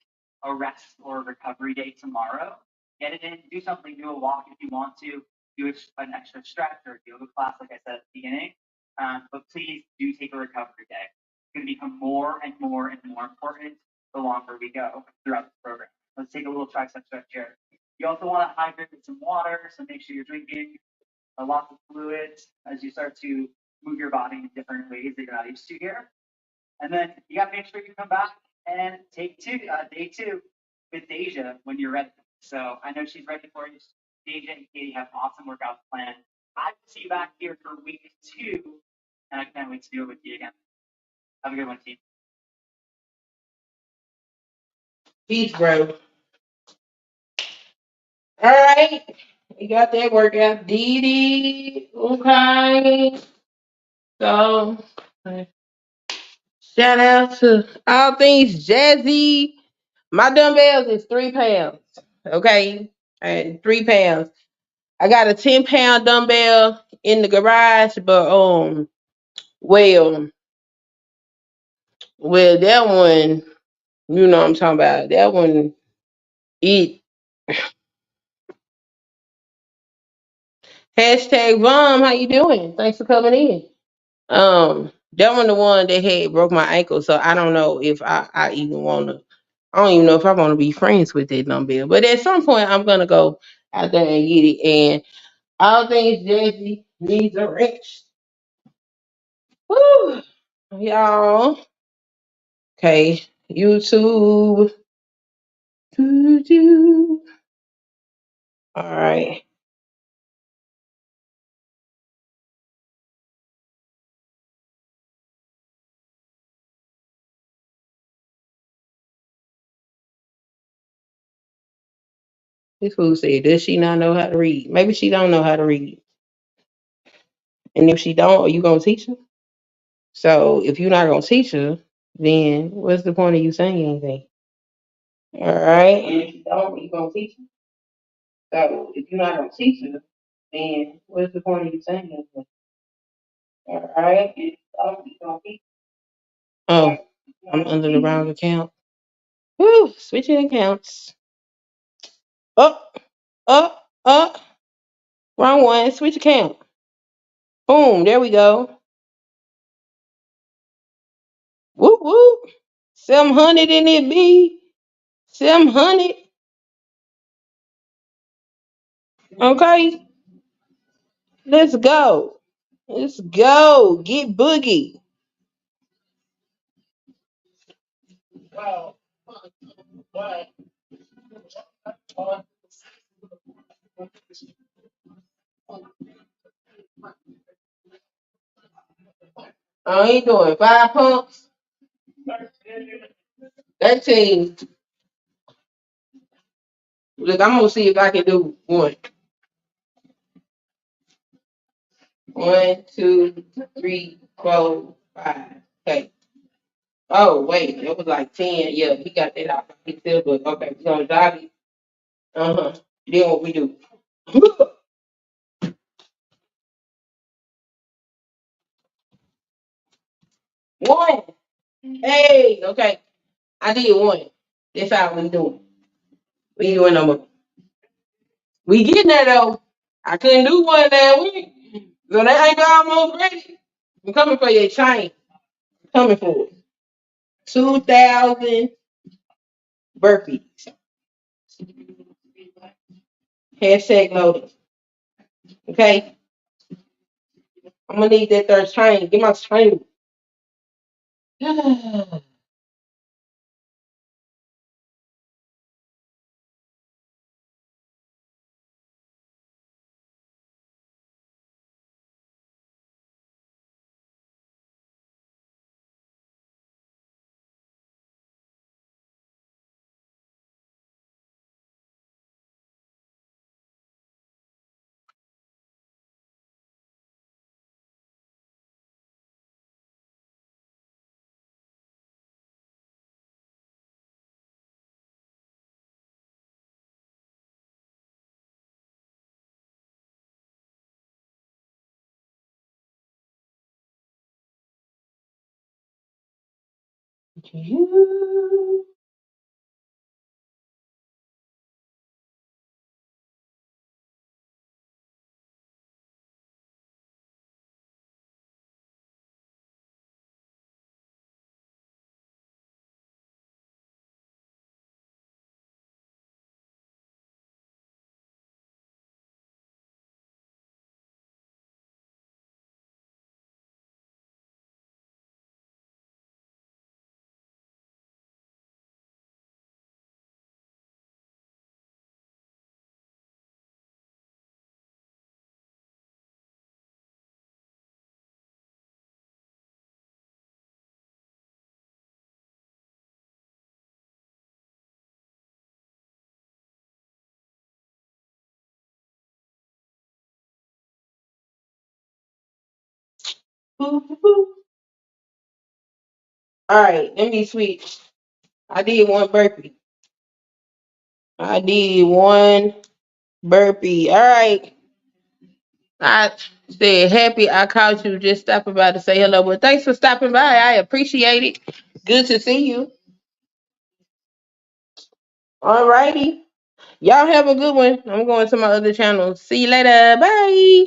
a rest or a recovery day tomorrow. Get it in, do something, do a walk if you want to, do an extra stretch or yoga class, like I said at the beginning. But please do take a recovery day. It's going to become more and more and more important the longer we go throughout the program. Let's take a little tricep stretch here. You also want to hydrate with some water, so make sure you're drinking lots of fluids as you start to move your body in different ways that you're not used to here. And then you got to make sure you come back and take day 2 with Deja when you're ready. So I know she's ready for you. Deja and Katie have awesome workouts planned. I will see you back here for week 2, and I can't wait to do it with you again. Have a good one, team. Peace, bro. All right. We got that workout. Dee. Okay. So, shout out to all things Jazzy. My dumbbells is 3 pounds. Okay. 3 pounds. I got a 10-pound dumbbell in the garage, but well, that one, you know what I'm talking about. That one, it hashtag Vom, how you doing? Thanks for coming in. That one the one that had broke my ankle, so I don't know if I even wanna. I don't even know if I want to be friends with that dumbbell. But at some point, I'm gonna go out there and get it. And all things Jazzy needs a wrench. Woo, y'all. Okay, YouTube. Doo-doo. All right. This fool said, does she not know how to read? Maybe she don't know how to read. And if she don't, are you gonna teach her? So if you're not gonna teach her, then what's the point of you saying anything? All right. And if you don't, you gonna teach her. So if you're not gonna teach her, then what's the point of you saying anything? All right. And if you don't, you gonna teach her. Oh, I'm under the wrong account. Woo, switching accounts. Up, up. Wrong one. Switch account. Boom. There we go. Whoop whoop. 700 in it, B. 700. Okay. Let's go. Let's go. Get boogie. I ain't doing 5 pumps. 13. Look, I'm gonna see if I can do one. 1, 2, 3, 4, 5. Okay. Oh wait, it was like 10. Yeah, he got that out. He still good. Okay, we're gonna jog it. Uh-huh. Then what we do? One. Hey, okay. I did one. That's how we doing. We ain't doing no more. We getting there though. I couldn't do one that week. So that ain't almost ready. I'm coming for your chain. I'm coming for it. 2,000 burpees. Hashtag loaded. Okay? I'm gonna need that third chain. Get my chain. You. Boo, boo, boo. All right, let me switch. I did one burpee. I did one burpee. All right. I said happy I caught you just stopping by to say hello. But thanks for stopping by. I appreciate it. Good to see you. All righty. Y'all have a good one. I'm going to my other channel. See you later. Bye.